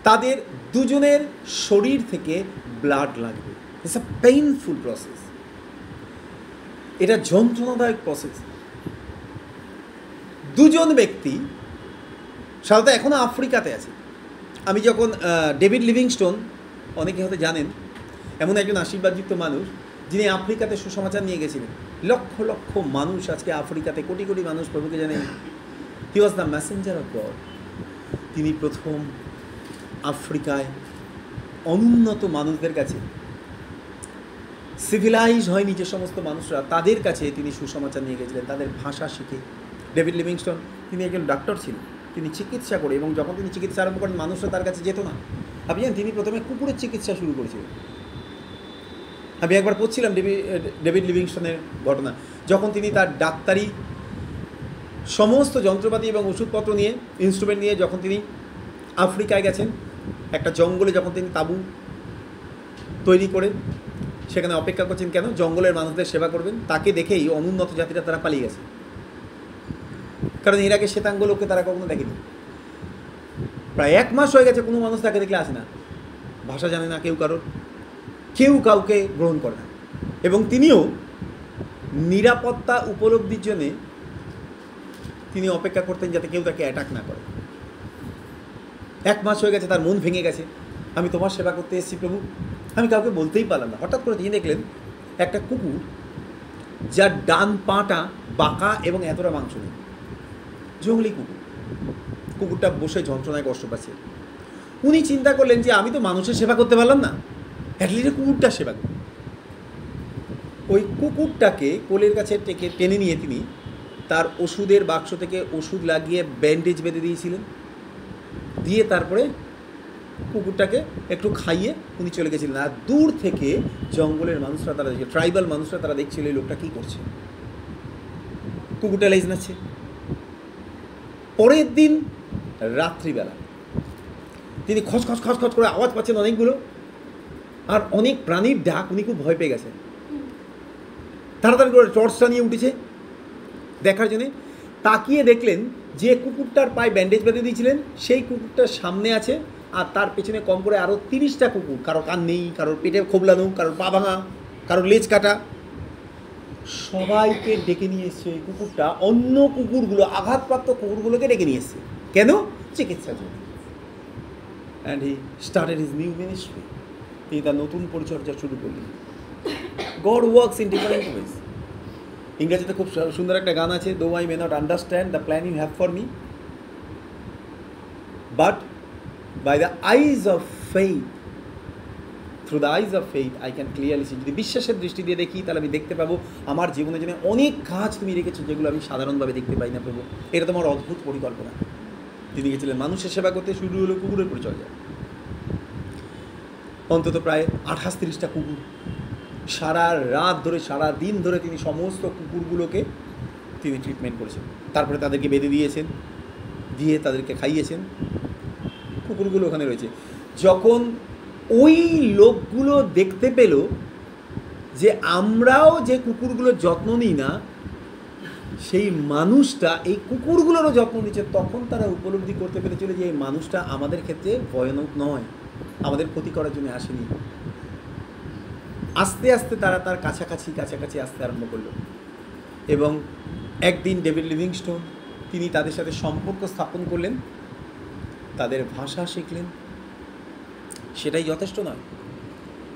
তাদের 2 জনের শরীর থেকে ব্লাড লাগবে। ইটস আ পেইনফুল প্রসেস, এটা যন্ত্রণাদায়ক প্রসেস। 2 জন ব্যক্তি সাধারণত এখনও আফ্রিকাতে আছে। আমি যখন ডেভিড লিভিংস্টোন, অনেকে হয়তো জানেন, এমন একজন আশীর্বাদযুক্ত মানুষ যিনি আফ্রিকাতে সুসমাচার নিয়ে গেছিলেন। লক্ষ লক্ষ মানুষ আজকে আফ্রিকাতে, কোটি কোটি মানুষ প্রভুকে জানেন। He was the messenger of God. তিনি প্রথম আফ্রিকায় অনুন্নত মানুষদের কাছে, সিভিলাইজ হয়নি যে সমস্ত মানুষরা, তাদের কাছে তিনি সুসমাচার নিয়ে গেছিলেন, তাদের ভাষা শিখে। ডেভিড লিভিংস্টোন তিনি একজন ডাক্তার ছিলেন, তিনি চিকিৎসা করে, এবং যখন তিনি চিকিৎসা আরম্ভ করেন মানুষরা তার কাছে যেত না। আপনি জানেন, তিনি প্রথমে কুকুরের চিকিৎসা শুরু করেছিলেন। আমি একবার পড়ছিলাম ডেভিড লিভিংস্টোনের ঘটনা, যখন তিনি তার ডাক্তারি সমস্ত যন্ত্রপাতি এবং ওষুধপত্র নিয়ে, ইনস্ট্রুমেন্ট নিয়ে যখন তিনি আফ্রিকায় গেছেন, একটা জঙ্গলে যখন তিনি তাঁবু তৈরি করে সেখানে অপেক্ষা করছেন, কেন? জঙ্গলের মানুষদের সেবা করবেন। তাকে দেখেই অনুন্নত জাতিরা তারা পালিয়ে গেছে, কারণ এর আগে শ্বেতাঙ্গ লোককে তারা কখনো দেখেনি। প্রায় 1 মাস হয়ে গেছে, কোনো মানুষ তাকে দেখলে আসে না, ভাষা জানে না কেউ কাউকে গ্রহণ করে না। এবং তিনিও নিরাপত্তা উপলব্ধির জন্যে তিনি অপেক্ষা করতেন যাতে কেউ তাকে অ্যাটাক না করে। 1 মাস হয়ে গেছে, তার মন ভেঙে গেছে, আমি তোমার সেবা করতে এসেছি প্রভু, আমি কাউকে বলতেই পারলাম না। হঠাৎ করে তিনি দেখলেন একটা কুকুর, যার ডান পাটা বাঁকা এবং এতটা মাংস নেই, জঙ্গলি কুকুর। কুকুরটা বসে যন্ত্রণায় কষ্ট পাচ্ছে। উনি চিন্তা করলেন যে আমি তো মানুষের সেবা করতে পারলাম না, অ্যাটলিস্ট কুকুরটার সেবা করি। ওই কুকুরটাকে কোলের কাছে টেনে নিয়ে তিনি তার ওষুধের বাক্স থেকে ওষুধ লাগিয়ে ব্যান্ডেজ বেঁধে দিয়েছিলেন, দিয়ে তারপরে কুকুরটাকে একটু খাইয়ে উনি চলে গেছিলেন। আর দূর থেকে জঙ্গলের মানুষরা, তারা দেখছে, ট্রাইবাল মানুষরা, তারা দেখছিল এই লোকটা কী করছে, কুকুরটা লেজ নাচ্ছে। পরের দিন রাত্রিবেলা তিনি খচখচ খচখচ করে আওয়াজ পাচ্ছেন অনেকগুলো, আর অনেক প্রাণীর ডাক। উনি খুব ভয় পেয়ে গেছেন, তাড়াতাড়ি করে টর্চটা নিয়ে উঠেছে দেখার জন্যে। তাকিয়ে দেখলেন যে কুকুরটার পায়ে ব্যান্ডেজ বেঁধে দিয়েছিলেন সেই কুকুরটার সামনে আছে, আর তার পেছনে কম করে আরও 30টা কুকুর, কারোর কান নেই, কারোর পেটে খোবলানো, কারোর পা ভাঙা, কারোর লেজ কাটা। সবাইকে ডেকে নিয়ে এসছে এই কুকুরটা, অন্য কুকুরগুলো, আঘাতপ্রাপ্ত কুকুরগুলোকে ডেকে নিয়ে এসছে। কেন? চিকিৎসার জন্য। And he started his new ministry. তিনি তার নতুন পরিচর্যা শুরু করলেন। God works in different ways. ইংরেজিতে খুব সুন্দর একটা গান আছে, though I may not understand the plan you have for me, but by the eyes of faith, through the eyes of faith I can clearly see. যদি বিশ্বাসের দৃষ্টি দিয়ে দেখি তাহলে আমি দেখতে পাবো আমার জীবনের জন্য অনেক কাজ তুমি রেখেছো যেগুলো আমি সাধারণভাবে দেখতে পাই না প্রভু। এটা তোমার অদ্ভুত পরিকল্পনা। তিনি গেছিলেন মানুষের সেবা করতে, শুরু হলো কুকুরের পরিচর্যা। অন্তত প্রায় 28-30টা কুকুর, সারা রাত ধরে, সারা দিন ধরে তিনি সমস্ত কুকুরগুলোকে তিনি ট্রিটমেন্ট করেছেন। তারপরে তাদেরকে বেঁধে দিয়েছেন, দিয়ে তাদেরকে খাইয়েছেন। কুকুরগুলো ওখানে রয়েছে। যখন ওই লোকগুলো দেখতে পেল যে আমরাও যে কুকুরগুলোর যত্ন নিই না, সেই মানুষটা এই কুকুরগুলোরও যত্ন নিচ্ছে, তখন তারা উপলব্ধি করতে পেরেছিল যে এই মানুষটা আমাদের ক্ষেত্রে ভয়ানক নয়, আমাদের ক্ষতি করার জন্য আসেনি। আস্তে আস্তে তারা তার কাছাকাছি আসতে আরম্ভ করলো। এবং একদিন ডেভিড লিভিংস্টোন তিনি তাদের সাথে সম্পর্ক স্থাপন করলেন, তাদের ভাষা শিখলেন। সেটাই যথেষ্ট নয়।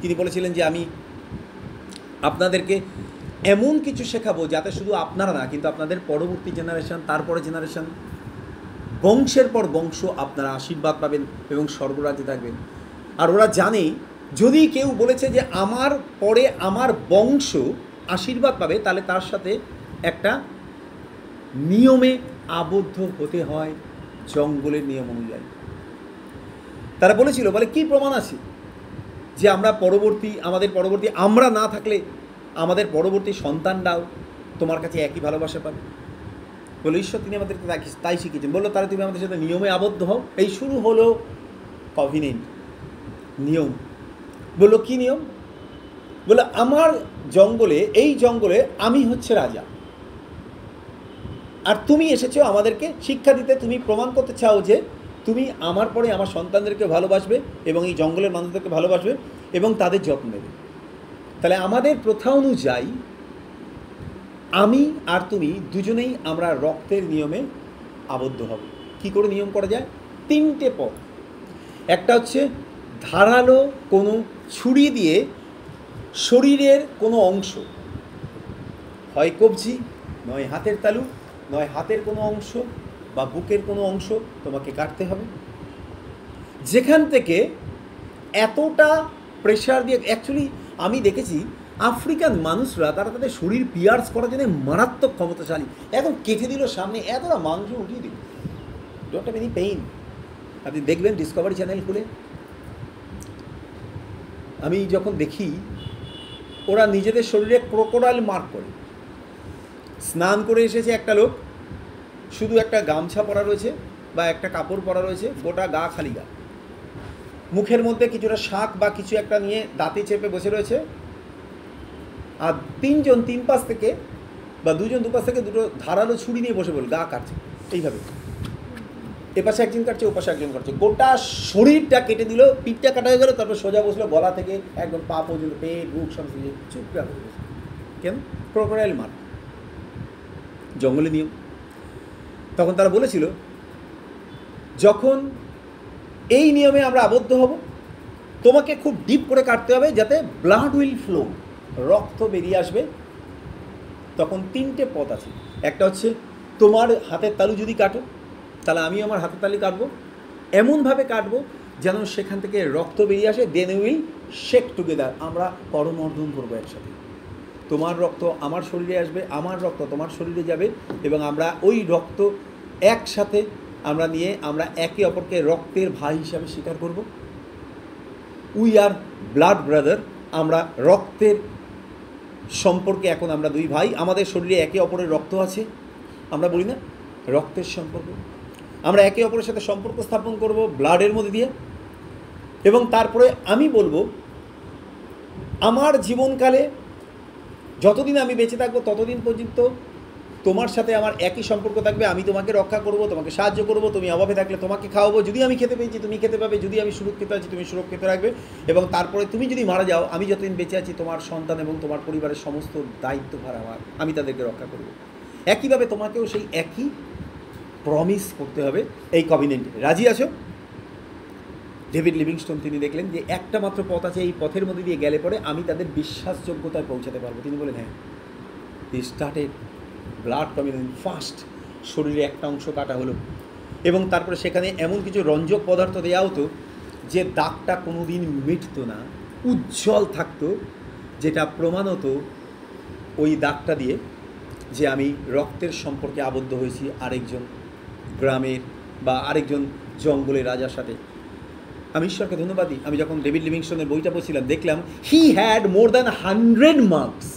তিনি বলেছিলেন যে আমি আপনাদেরকে এমন কিছু শেখাবো যাতে শুধু আপনারা না, কিন্তু আপনাদের পরবর্তী জেনারেশন, তারপরে জেনারেশন, বংশের পর বংশ আপনারা আশীর্বাদ পাবেন এবং স্বর্গরাজ্যে থাকবেন। আর ওরা জানে যদি কেউ বলেছে যে আমার পরে আমার বংশ আশীর্বাদ পাবে, তাহলে তার সাথে একটা নিয়মে আবদ্ধ হতে হয়, জঙ্গলের নিয়ম অনুযায়ী। তারা বলেছিল, বলে কি প্রমাণ আছে যে আমরা আমরা না থাকলে আমাদের পরবর্তী সন্তানরাও তোমার কাছে একই ভালোবাসা পাবে? বলে ঈশ্বর তিনি আমাদেরকে তাই শিখিয়েছেন। বললো তাহলে তুমি আমাদের সাথে নিয়মে আবদ্ধ হও। এই শুরু হলো কভিনেন্ট, নিয়ম। বললো কি নিয়ম? বলে আমার জঙ্গলে, এই জঙ্গলে আমি হচ্ছে রাজা, আর তুমি এসেছো আমাদেরকে শিক্ষা দিতে। তুমি প্রমাণ করতে চাও যে তুমি আমার পরে আমার সন্তানদেরকে ভালোবাসবে এবং এই জঙ্গলের মানুষদেরকে ভালোবাসবে এবং তাদের যত্ন নেবে। তাহলে আমাদের প্রথা অনুযায়ী আমি আর তুমি দুজনেই আমরা রক্তের নিয়মে আবদ্ধ হব। কি করে নিয়ম করা যায়? 3টে পথ। একটা হচ্ছে ধারালো কোনো ছুরি দিয়ে শরীরের কোনো অংশ, হয় কবজি, নয় হাতের তালু, নয় হাতের কোনো অংশ বা বুকের কোনো অংশ তোমাকে কাটতে হবে, যেখান থেকে এতটা প্রেশার দিয়ে। অ্যাকচুয়ালি আমি দেখেছি আফ্রিকান মানুষরা তারা তাদের শরীর পিয়ার্স করার জন্য মারাত্মক ক্ষমতাশালী। এখন কেটে দিল সামনে, এতটা মাংস উঠিয়ে দিল, ডোন্ট হ্যাভ এনি পেইন। আপনি দেখবেন ডিসকভারি চ্যানেল খুলে, আমি যখন দেখি ওরা নিজেদের শরীরে ক্রোকোডাইল মার্ক করে। স্নান করে এসেছে একটা লোক, শুধু একটা গামছা পরা রয়েছে বা একটা কাপড় পরা রয়েছে, গোটা গা খালি গা, মুখের মধ্যে কিছুটা শাক বা কিছু একটা নিয়ে দাঁতে চেপে বসে রয়েছে, আর তিনজন তিন পাশ থেকে বা দুজন দুপাশ থেকে দুটো ধারালো ছুরি নিয়ে বসে বল গা কাটছে এইভাবে। এপাশে একজন কাটছে, ওপাশে একজন কাটছে, গোটা শরীরটা কেটে দিল, পিঠটা কাটা হয়ে গেল, তারপর সোজা বসলো, গলা থেকে একদম পা পর্যন্ত, পেট বুক সমস্ত চুপ করে বসে। কেন? ক্রোকোডাইল মার্ক, জঙ্গলে নিয়ম। তখন তারা বলেছিল যখন এই নিয়মে আমরা আবদ্ধ হব, তোমাকে খুব ডিপ করে কাটতে হবে যাতে ব্লাড উইল ফ্লো, রক্ত বেরিয়ে আসবে। তখন 3টে পথ আছে। একটা হচ্ছে তোমার হাতের তালু যদি কাটো তাহলে আমি আমার হাতের তালি কাটবো, এমনভাবে কাটবো যেন সেখান থেকে রক্ত বেরিয়ে আসে। দেন উইল শেক টুগেদার, আমরা করমর্দন করবো একসাথে। তোমার রক্ত আমার শরীরে আসবে, আমার রক্ত তোমার শরীরে যাবে, এবং আমরা ওই রক্ত একসাথে আমরা নিয়ে আমরা একে অপরকে রক্তের ভাই হিসাবে স্বীকার করব। উই আর ব্লাড ব্রাদার, আমরা রক্তের সম্পর্কে এখন আমরা দুই ভাই, আমাদের শরীরে একে অপরের রক্ত আছে, আমরা বলি না রক্তের সম্পর্ক। আমরা একে অপরের সাথে সম্পর্ক স্থাপন করব ব্লাডের মধ্যে দিয়ে। এবং তারপরে আমি বলবো আমার জীবনকালে যতদিন আমি বেঁচে থাকবো ততদিন পর্যন্ত তোমার সাথে আমার একই সম্পর্ক থাকবে। আমি তোমাকে রক্ষা করব, তোমাকে সাহায্য করব, তুমি অভাবে থাকলে তোমাকে খাওয়াবো, যদি আমি খেতে পেয়েছি তুমি খেতে পাবে, যদি আমি সুরক্ষিত আছি তুমি সুরক্ষিত রাখবে। এবং তারপরে তুমি যদি মারা যাও, আমি যতদিন বেঁচে আছি তোমার সন্তান এবং তোমার পরিবারের সমস্ত দায়িত্বভার আমার, আমি তাদেরকে রক্ষা করব। একইভাবে তোমাকেও সেই একই প্রমিস করতে হবে এই কভিনেন্টে। রাজি আছো? ডেভিড লিভিংস্টোন তিনি দেখলেন যে একটা মাত্র পথ আছে, এই পথের মধ্যে দিয়ে গেলে পরে আমি তাদের বিশ্বাসযোগ্যতায় পৌঁছাতে পারবো। তিনি বলেন হ্যাঁ, he started blood covenant first. শরীরে একটা অংশ কাটা হলো এবং তারপরে সেখানে এমন কিছু রঞ্জক পদার্থ দেওয়া হতো যে দাগটা কোনো দিন মিটত না, উজ্জ্বল থাকতো, যেটা প্রমাণ হতো ওই দাগটা দিয়ে যে আমি রক্তের সম্পর্কে আবদ্ধ হয়েছি আরেকজন গ্রামের বা আরেকজন জঙ্গলের রাজার সাথে। আমি ঈশ্বরকে ধন্যবাদ দিই, আমি যখন ডেভিড লিভিংস্টোনের বইটা পড়ছিলাম দেখলাম he had more than 100 marks.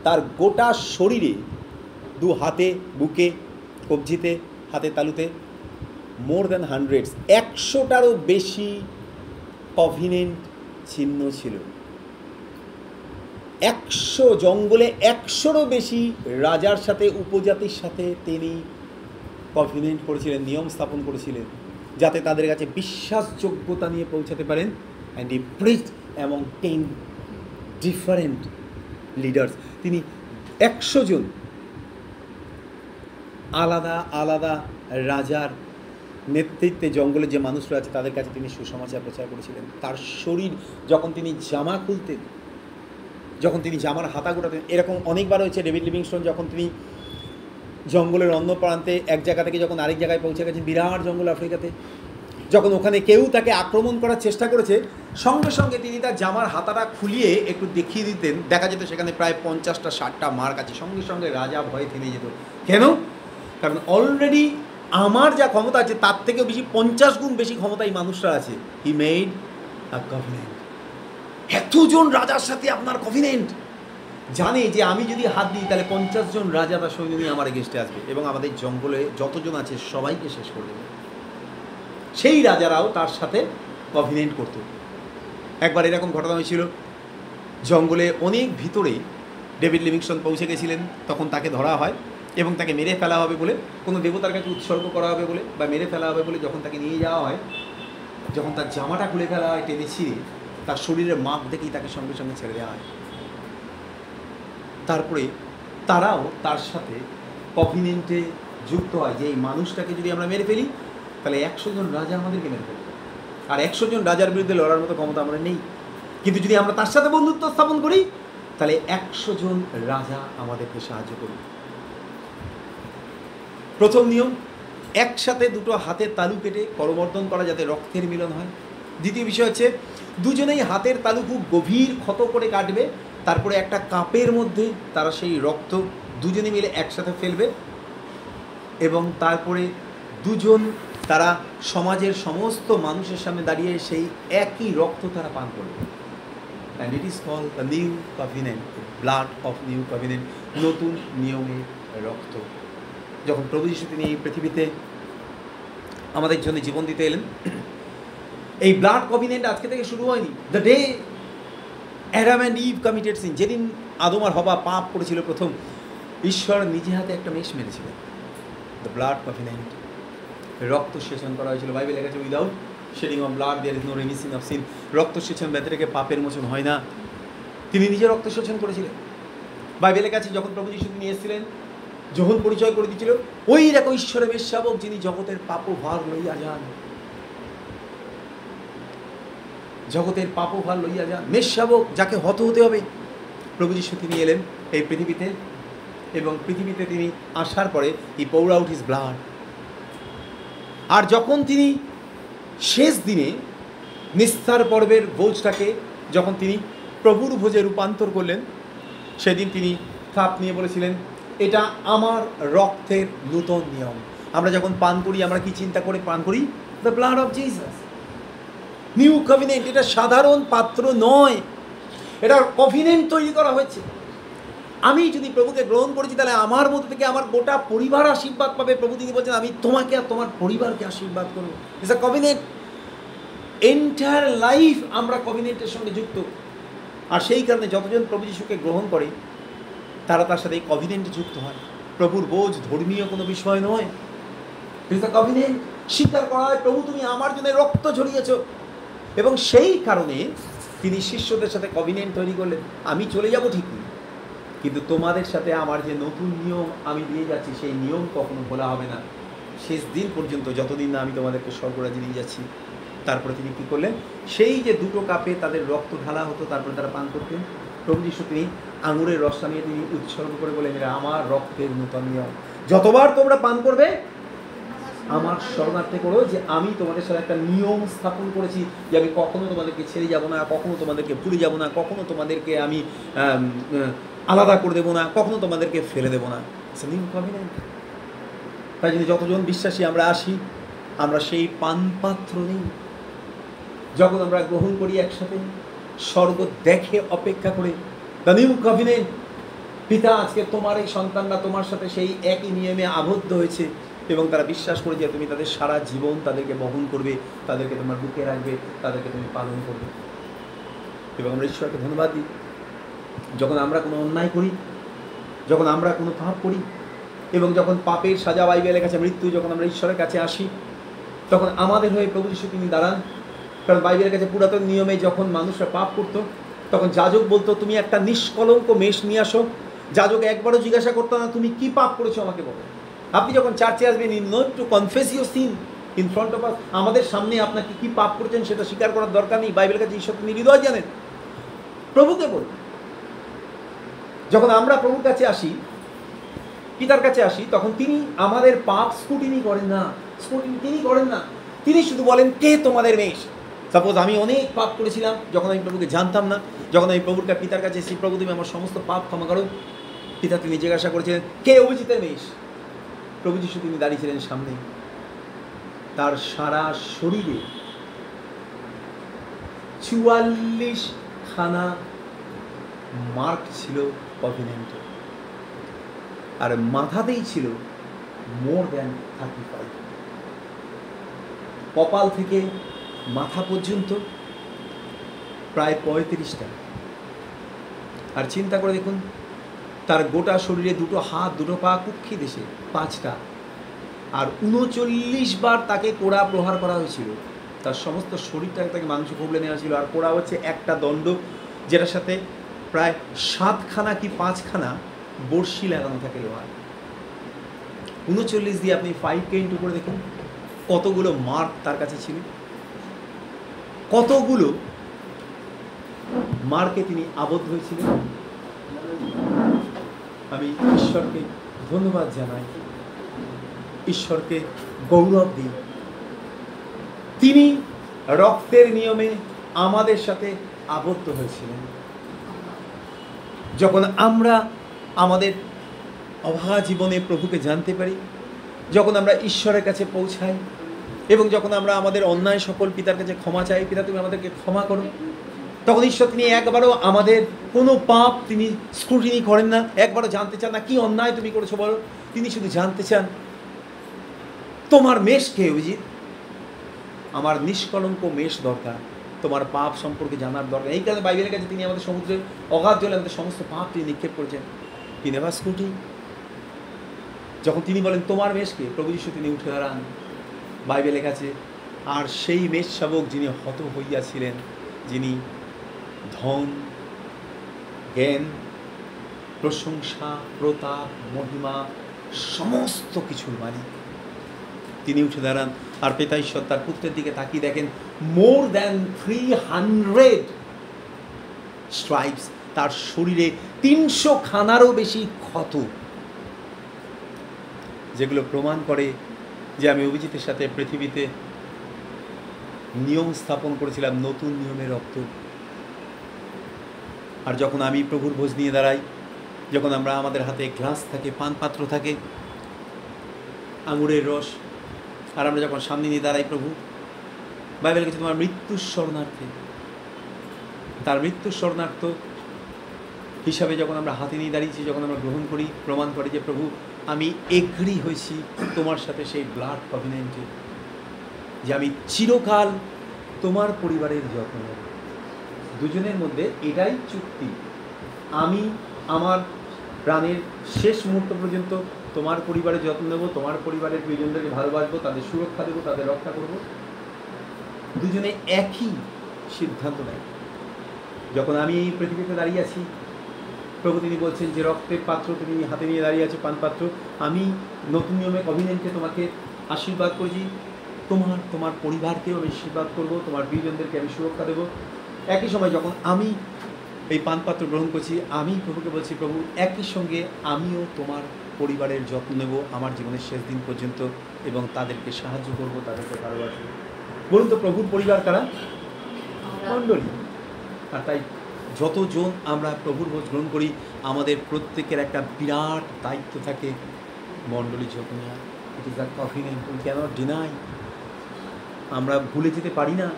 তার গোটা শরীরে, দু হাতে, বুকে, কবজিতে, হাতে তালুতে মোর দ্যান 100, 100টারও বেশি কভিনেন্ট চিহ্ন ছিল। 100 জঙ্গলে 100রও বেশি রাজার সাথে, উপজাতির সাথে তিনি কভিনেন্ট করেছিলেন, নিয়ম স্থাপন করেছিলেন যাতে তাদের কাছে বিশ্বাসযোগ্যতা নিয়ে পৌঁছাতে পারেন। And he preached among 10 different leaders. তিনি 100 জন আলাদা আলাদা রাজার নেতৃত্বে জঙ্গলে যে মানুষরা আছে তাদের কাছে তিনি সুসমাচার প্রচার করেছিলেন। তার শরীর যখন তিনি জামা খুলতেন, যখন তিনি জামার হাতা গোটাতেন, এরকম অনেকবার হয়েছে ডেভিড লিভিংস্টোন যখন তিনি জঙ্গলের অন্য প্রান্তে এক জায়গা থেকে যখন আরেক জায়গায় পৌঁছে গেছেন, বিরাট জঙ্গল আফ্রিকাতে, যখন ওখানে কেউ তাকে আক্রমণ করার চেষ্টা করেছে, সঙ্গে সঙ্গে তিনি তার জামার হাতাটা খুলিয়ে একটু দেখিয়ে দিতেন, দেখা যেত সেখানে প্রায় 50টা 60টা মার্ক আছে। সঙ্গে সঙ্গে রাজা ভয়ে থেমে যেত। কেন? কারণ অলরেডি আমার যা ক্ষমতা আছে তার থেকেও বেশি 50 গুণ বেশি ক্ষমতা এই মানুষরা আছে। He made a covenant. এতজন রাজার সাথে আপনার কভিনেন্ট, জানে যে আমি যদি হাত দিই তাহলে 50 জন রাজা তার সৈন্য নিয়ে আমার এগেস্টে আসবে এবং আমাদের জঙ্গলে যতজন আছে সবাইকে শেষ করে দেবে। সেই রাজারাও তার সাথে কভিনেন্ট করত। একবার এরকম ঘটনা হয়েছিল, জঙ্গলে অনেক ভিতরে ডেভিড লিভিংস্টোন পৌঁছে গেছিলেন, তখন তাকে ধরা হয় এবং তাকে মেরে ফেলা হবে বলে, কোনো দেবতার কাছে উৎসর্গ করা হবে বলে বা মেরে ফেলা হবে বলে যখন তাকে নিয়ে যাওয়া হয়, যখন তার জামাটা খুলে ফেলা হয় টেনে ছিঁড়ে, তার শরীরের মাপ দেখেই তাকে সঙ্গে সঙ্গে ছেড়ে দেওয়া হয়। তারপরে তারাও তার সাথে কভিনেন্টে যুক্ত হয় যে এই মানুষটাকে যদি আমরা মেরে ফেলি তাহলে 100 জন রাজা আমাদেরকে মেরে ফেলবে, আর 100 জন রাজার বিরুদ্ধে লড়ার মতো ক্ষমতা আমরা নেই। কিন্তু যদি আমরা তার সাথে বন্ধুত্ব স্থাপন করি তাহলে 100 জন রাজা আমাদেরকে সাহায্য করবে। প্রথম নিয়ম, একসাথে দুটো হাতের তালু কেটে করমর্দন করা যাতে রক্তের মিলন হয়। দ্বিতীয় বিষয় হচ্ছে দুজনেই হাতের তালু খুব গভীর ক্ষত করে কাটবে, তারপরে একটা কাপের মধ্যে তারা সেই রক্ত দুজনে মিলে একসাথে ফেলবে এবং তারপরে দুজন তারা সমাজের সমস্ত মানুষের সামনে দাঁড়িয়ে সেই একই রক্ত তারা পান করবে। And it is called the new covenant, blood of new covenant, নতুন নিয়মের রক্ত। যখন প্রভু যীশু তিনি এই পৃথিবীতে আমাদের জন্য জীবন দিতে এলেন, এই ব্লাড কভিনেন্ট আজকে থেকে শুরু হয়নি। The day Adam and Eve committed sin, যেদিন আদম আর হবা পাপ করেছিল প্রথম, ঈশ্বর নিজে হাতে একটা মেষ মেরেছিলেন। দ্য ব্লাড কভিনেন্ট, রক্ত সেচন করা হয়েছিল। বাইবেলে লেখা আছে without shedding of blood there is no remission of sin. রক্ত সেচন ব্যতীত রেখে পাপের মোচন হয় না। তিনি নিজে রক্ত সেচন করেছিলেন। বাইবেলে কাছে যখন প্রভু যীশু তিনি এসেছিলেন, যখন পরিচয় করে দিয়েছিল, ওই দেখো ঈশ্বরের মেষশাবক যিনি জগতের পাপভার লইয়া যান, জগতের পাপভার লইয়া যান, মেষশাবক যাকে হত হতে হবে। প্রভু যীশু তিনি এলেন এই পৃথিবীতে এবং পৃথিবীতে তিনি আসার পরে হি পোর আউট হিজ ব্লাড, আর যখন তিনি শেষ দিনে নিস্তার পর্বের ভোজটাকে যখন তিনি প্রভুর ভোজে রূপান্তর করলেন, সেদিন তিনি কাপ নিয়ে বলেছিলেন, এটা আমার রক্তের নূতন নিয়ম। আমরা যখন পান করি আমরা কি চিন্তা করে পান করি? The blood of Jesus, new covenant. এটা সাধারণ পাত্র নয়, এটা কভিনেন্ট তৈরি করা হয়েছে। আমি যদি প্রভুকে গ্রহণ করেছি তাহলে আমার মধ্যে থেকে আমার গোটা পরিবার আশীর্বাদ পাবে। প্রভু তিনি বলছেন, আমি তোমাকে আর তোমার পরিবারকে আশীর্বাদ করবো। It's a covenant. Entire life আমরা কভিনেন্টের সঙ্গে যুক্ত। আর সেই কারণে যতজন প্রভু যিশুকে গ্রহণ করে তারা তার সাথে এই কভিনেন্টে যুক্ত হয়। প্রভুর বোঝ ধর্মীয় কোনো বিষয় নয়, ইটস আ কভিনেন্ট। স্বীকার করা হয়, প্রভু তুমি আমার জন্য রক্ত ঝরিয়েছ। এবং সেই কারণে তিনি শিষ্যদের সাথে কভিনেন্ট তৈরি করলেন, আমি চলে যাব ঠিকই, কিন্তু তোমাদের সাথে আমার যে নতুন নিয়ম আমি দিয়ে যাচ্ছি সেই নিয়ম কখনো ভোলা হবে না শেষ দিন পর্যন্ত, যতদিন না আমি তোমাদেরকে স্বর্গরাজ্যে নিয়ে যাচ্ছি। তারপরে তিনি কী করলেন? সেই যে দুটো কাপে তাদের রক্ত ঢালা হতো, তারপরে তারা পান করতেন, প্রভু যিশু তিনি আঙুরের রসটা নিয়ে তিনি উৎসর্গ করে বলেন, এটা আমার রক্তের নূতন নিয়ম। যতবার তোমরা পান করবে আমার শরণার্থে করো যে আমি তোমাদের সাথে একটা নিয়ম স্থাপন করেছি, যে আমি কখনো তোমাদেরকে ছেড়ে যাব না, কখনো তোমাদেরকে ভুলে যাব না, কখনো তোমাদেরকে আমি আলাদা করে দেবো না, কখনো তোমাদেরকে ফেলে দেবো না। New covenant. তাই জন্য যতজন বিশ্বাসী আমরা আসি, আমরা সেই পানপাত্র নেই। যখন আমরা গ্রহণ করি একসাথে, স্বর্গ দেখে অপেক্ষা করে দ্য নিউ কভিনেন্ট। পিতা, আজকে তোমার এই সন্তানরা তোমার সাথে সেই একই নিয়মে আবদ্ধ হয়েছে এবং তারা বিশ্বাস করে যে তুমি তাদের সারা জীবন তাদেরকে বহন করবে, তাদেরকে তোমার বুকে রাখবে, তাদেরকে তুমি পালন করবে। এবং আমরা ঈশ্বরকে ধন্যবাদ দিই, যখন আমরা কোনো অন্যায় করি, যখন আমরা কোনো পাপ করি এবং যখন পাপের সাজা বাইবেলের কাছে মৃত্যু, যখন আমরা ঈশ্বরের কাছে আসি, তখন আমাদের হয়ে প্রভু যিশু তিনি দাঁড়ান। কারণ বাইবেলের কাছে পুরাতন নিয়মে যখন মানুষরা পাপ করতো তখন যাজক বলতো, তুমি একটা নিষ্কলঙ্ক মেষ নিয়ে আসো। যাজক একবারও জিজ্ঞাসা করতো না তুমি কি পাপ করেছো আমাকে বলো। আপনি যখন চার্চে আসবেন, in note two confess your seen in front of us, আমাদের সামনে আপনাকে কি পাপ করেছেন সেটা স্বীকার করার দরকার নেই। বাইবেলের কাছে ঈশ্বর তিনি হৃদয় জানেন। প্রভুকে বল, যখন আমরা প্রভুর কাছে আসি, পিতার কাছে আসি, তখন তিনি আমাদের পাপ স্ক্রুটিনি করেন না, তিনি করেন না। তিনি শুধু বলেন, কে তোমাদের মেষ। সাপোজ আমি অনেক পাপ করেছিলাম যখন আমি প্রভুকে জানতাম না, যখন আমি প্রভুর পিতার কাছে এসেছি, প্রভু তুমি আমার সমস্ত পাপ ক্ষমা করো। পিতা তিনি জিজ্ঞাসা করেছিলেন, কে অভিজিতের মেষ। প্রভু যিশু তিনি দাঁড়িয়েছিলেন সামনে, তার সারা শরীরে 44খানা মার্ক ছিল কভিনেন্টের, আর মাথাতেই ছিল মোর দ্যান 35। কপাল থেকে মাথা পর্যন্ত প্রায় 35টা। আর চিন্তা করে দেখুন, তার গোটা শরীরে দুটো হাত, দুটো পা, কুক্ষি দেশে 5টা, আর 39 বার তাকে কোড়া প্রহার করা হয়েছিল। তার সমস্ত শরীরটাকে তাকে মাংস খুবলে নেওয়া ছিল। আর কোড়া হচ্ছে একটা দণ্ড, যেটার সাথে প্রায় 7খানা কি 5খানা বড়শি লাগানো থাকে লোহার। 39 দিয়ে আপনি 5কে ইন্টু করে দেখুন কতগুলো মার্ক তার কাছে ছিল, কতগুলো মার্কে তিনি আবদ্ধ হয়েছিলেন। আমি ঈশ্বরকে ধন্যবাদ জানাই, ঈশ্বরকে গৌরব দিই। তিনি রক্তের নিয়মে আমাদের সাথে আবদ্ধ হয়েছিলেন। যখন আমরা আমাদের অভাগা জীবনে প্রভুকে জানতে পারি, যখন আমরা ঈশ্বরের কাছে পৌঁছাই এবং যখন আমরা আমাদের অন্যায় সকল পিতার কাছে ক্ষমা চাই, পিতা তুমি আমাদেরকে ক্ষমা করো, তখন ঈশ্বর তিনি একবারও আমাদের কোনো পাপ তিনি স্ক্রুটিনি করেন না, একবারও জানতে চান না কি অন্যায় তুমি করেছো বলো। তিনি শুধু জানতে চান তোমার মেষ কে অভিজিৎ। আমার নিষ্কলঙ্ক মেষ দরকার, তোমার পাপ সম্পর্কে জানার দরকার। এই কারণে বাইবেলের কাছে তিনি আমাদের সমুদ্রের অগাধ জলে আমাদের সমস্ত পাপ তিনি নিক্ষেপ করেছেন। তিনি নেভার স্ক্রুটিনি। যখন তিনি বলেন তোমার মেষকে, প্রভু যিশু তিনি উঠে দাঁড়ান বাইবেলের কাছে। আর সেই মেষ শাবক যিনি হত হইয়াছিলেন, যিনি ধন, জ্ঞান, প্রশংসা, প্রতাপ, মহিমা সমস্ত কিছুর মালিক, তিনি উঠে দাঁড়ান। আর পিতা ঈশ্বর তার পুত্রের দিকে তাকিয়ে দেখেন মোর দ্যান 300 স্ট্রাইপস, তার শরীরে 300খানারও বেশি ক্ষত, যেগুলো প্রমাণ করে যে আমি অভিজিতের সাথে পৃথিবীতে নিয়ম স্থাপন করেছিলাম, নতুন নিয়মের রক্ত। আর যখন আমি প্রভুর ভোজ নিয়ে দাঁড়াই, যখন আমরা আমাদের হাতে গ্লাস থাকে, পান পাত্র থাকে, আঙুরের রস, আর আমরা যখন সামনে নিয়ে দাঁড়াই, প্রভু বাইবেল কিছু তোমার মৃত্যুর শরণার্থে, তার মৃত্যুর শরণার্থ হিসাবে যখন আমরা হাতে নিয়ে দাঁড়িয়েছি, যখন আমরা গ্রহণ করি, প্রমাণ করি যে প্রভু আমি এগ্রি হয়েছি তোমার সাথে সেই ব্লাড কভিনেন্টে, যে আমি চিরকাল তোমার পরিবারের যত্ন নেব। দুজনের মধ্যে এটাই চুক্তি, আমি আমার প্রাণের শেষ মুহূর্ত পর্যন্ত তোমার পরিবারের যত্ন নেব, তোমার পরিবারের প্রিয়জনদেরকে ভালোবাসবো, তাদের সুরক্ষা দেবো, তাদের রক্ষা করব। দুজনে একই সিদ্ধান্ত নেয়। যখন আমি এই পৃথিবীতে দাঁড়িয়ে আছি, প্রভু তিনি বলছেন যে রক্তের পাত্র তুমি হাতে নিয়ে দাঁড়িয়ে আছে, পান পাত্র, আমি নতুন নিয়মে কভিনেন্টে তোমাকে আশীর্বাদ করছি, তোমার পরিবারকেও আমি আশীর্বাদ করব, তোমার প্রিয়জনদেরকে আমি সুরক্ষা দেবো। একই সময় যখন আমি এই পান পাত্র গ্রহণ করছি, আমি প্রভুকে বলছি প্রভু একই সঙ্গে আমিও তোমার পরিবারের যত্ন নেব আমার জীবনের শেষ দিন পর্যন্ত, এবং তাদেরকে সাহায্য করব, তাদেরকে ভালোবাসবো। বলুন তো প্রভুর পরিবার কারা? মণ্ডলী। আর তাই যতজন আমরা প্রভুর ভোজ গ্রহণ করি, আমাদের প্রত্যেকের একটা বিরাট দায়িত্ব থাকে মণ্ডলী যত্ন নেওয়া। It is a covenant, we cannot deny. আমরা ভুলে যেতে পারি না,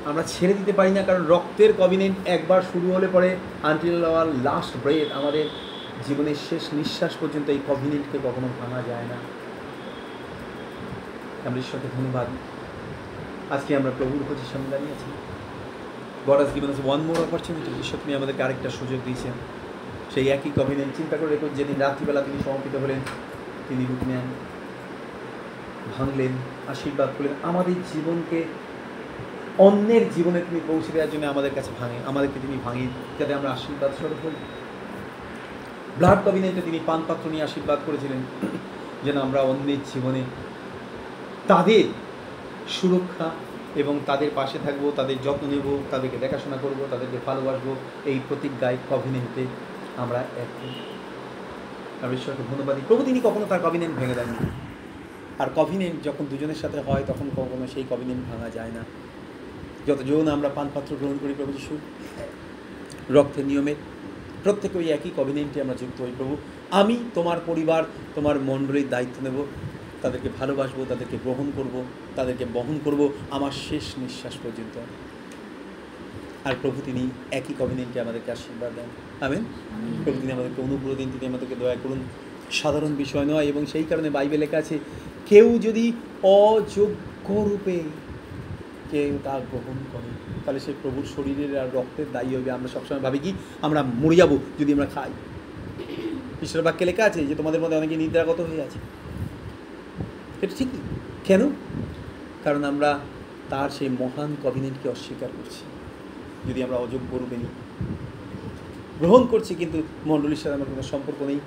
আমরা ছেড়ে দিতে পারি না, কারণ রক্তের কভিনেন্ট একবার শুরু হলে পরে আনটিল আওয়ার লাস্ট ব্রেথ, আমাদের জীবনের শেষ নিঃশ্বাস পর্যন্ত এই কভিনেন্টকে কখনো ভাঙা যায় না। আমরা ঈশ্বরকে ধন্যবাদ, আজকে আমরা প্রভুর ভোজের সামনে দাঁড়িয়ে আছি। God has given us one more opportunity. ঈশ্বর তিনি আমাদেরকে আরেকটা সুযোগ দিয়েছেন। সেই একই কভিনেন্ট চিন্তা করে দেখুন, যেদিন রাত্রিবেলা তিনি সমর্পিত হলেন, তিনি রূপ নেন, ভাঙলেন, আশীর্বাদ করলেন, আমাদের জীবনকে অন্যের জীবনে তিনি পৌঁছে দেওয়ার জন্য আমাদের কাছে আমাদেরকে তিনি ভাঙেন, যাতে আমরা আশীর্বাদ স্বরূপ হই। ব্লাড কভিনেন্টে তিনি পান পাত্র নিয়ে আশীর্বাদ করেছিলেন, যেন আমরা অন্যের জীবনে তাদের সুরক্ষা এবং তাদের পাশে থাকবো, তাদের যত্ন নেব, তাদেরকে দেখাশোনা করব, তাদেরকে ভালোবাসবো। এই প্রতিজ্ঞায় কভিনেন্টে আমরা এক। আর ঈশ্বরকে ধন্যবাদ দিই, প্রভু তিনি কখনো তার কভিনেন্ট ভেঙে দেননি। আর কভিনেন্ট যখন দুজনের সাথে হয়, তখন কখনো সেই কভিনেন্ট ভাঙা যায় না। যতজন আমরা পান পাত্র গ্রহণ করি প্রভু যিশু রক্তের নিয়মে, প্রত্যেকে ওই একই কভিনেন্টে আমরা যুক্ত হই। প্রভু আমি তোমার পরিবার, তোমার মণ্ডলীর দায়িত্ব নেব, তাদেরকে ভালোবাসবো, তাদেরকে গ্রহণ করব, তাদেরকে বহন করব আমার শেষ নিঃশ্বাস পর্যন্ত। আর প্রভু তিনি একই কভিনেন্টে আমাদেরকে আশীর্বাদ দেন। আমেন। প্রভু তিনি আমাদেরকে অনুগ্রহ দিন, তিনি আমাদেরকে দয়া করুন। সাধারণ বিষয় নয়, এবং সেই কারণে বাইবেলে লেখা আছে, কেউ যদি অযোগ্য রূপে কেউ তা গ্রহণ করে, তাহলে সেই প্রভুর শরীরের আর রক্তের দায়ী হবে। আমরা সবসময় ভাবি কি আমরা মরে যাবো যদি আমরা খাই। ঈশ্বর বাক্যে লেখা আছে যে তোমাদের মধ্যে অনেকে নিদ্রাগত হয়ে আছে। এটা ঠিকই। কেন? কারণ আমরা তার সেই মহান কভিনেন্টকে অস্বীকার করছি। যদি আমরা অযোগ্য রূপে নিই, গ্রহণ করছি, কিন্তু মণ্ডলীর সাথে আমার কোনো সম্পর্ক নেই,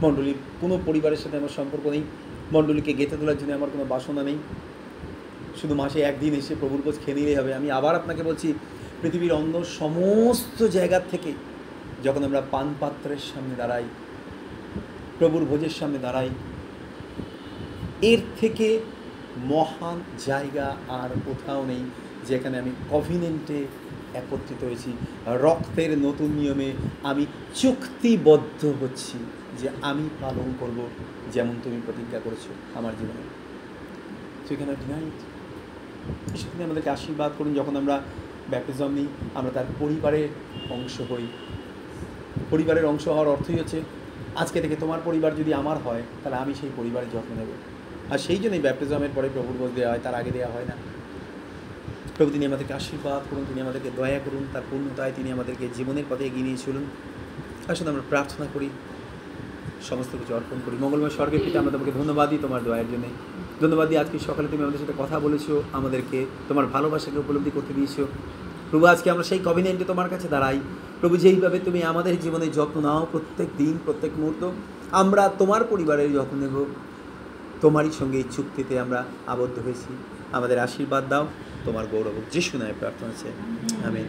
মণ্ডলীর কোনো পরিবারের সাথে আমার সম্পর্ক নেই, মণ্ডলীকে গেঁথে তোলার জন্য আমার কোনো বাসনা নেই, শুধু মাসে একদিন এসে প্রভুর ভোজ খেয়ে নিলেই হবে। আমি আবার আপনাকে বলছি, পৃথিবীর অন্য সমস্ত জায়গার থেকে যখন আমরা পান পাত্রের সামনে দাঁড়াই, প্রভুর ভোজের সামনে দাঁড়াই, এর থেকে মহান জায়গা আর কোথাও নেই যেখানে আমি কভিনেন্টে একত্রিত হয়েছি, রক্তের নতুন নিয়মে আমি চুক্তিবদ্ধ হচ্ছি যে আমি পালন করব যেমন তুমি প্রতিজ্ঞা করেছো আমার জীবনে। সেখানে সেখানে আমাদেরকে আশীর্বাদ করুন। যখন আমরা ব্যাপটিজম নিই, আমরা তার পরিবারের অংশ হই। পরিবারের অংশ হওয়ার অর্থই হচ্ছে আজকে থেকে তোমার পরিবার যদি আমার হয়, তাহলে আমি সেই পরিবারের যত্ন নেব। আর সেই জন্যই ব্যাপটিজমের পরে প্রভুর ভোজ দেওয়া হয়, তার আগে দেওয়া হয় না। প্রভু তিনি আমাদেরকে আশীর্বাদ করুন, তিনি আমাদেরকে দয়া করুন, তার পূর্ণতায় তিনি আমাদেরকে জীবনের পথে এগিয়ে নিয়ে চলুন। আসলে আমরা প্রার্থনা করি, সমস্ত কিছু অর্পণ করি। মঙ্গলময় স্বর্গের পিতা, আমরা তোমাকে ধন্যবাদ দিই তোমার দয়ার জন্যে। ধন্যবাদ দিই আজকে সকালে তুমি আমাদের সাথে কথা বলেছো, আমাদেরকে তোমার ভালোবাসাকে উপলব্ধি করতে দিয়েছো। প্রভু আজকে আমরা সেই কভিনেন্টে তোমার কাছে দাঁড়াই। প্রভু যেইভাবে তুমি আমাদের জীবনে যত্ন নাও, প্রত্যেক দিন প্রত্যেক মুহূর্ত আমরা তোমার পরিবারের যত্ন নেব। তোমারই সঙ্গে এই চুক্তিতে আমরা আবদ্ধ হয়েছি। আমাদের আশীর্বাদ দাও, তোমার গৌরব যিশু নামে প্রার্থনা আছে, আমেন।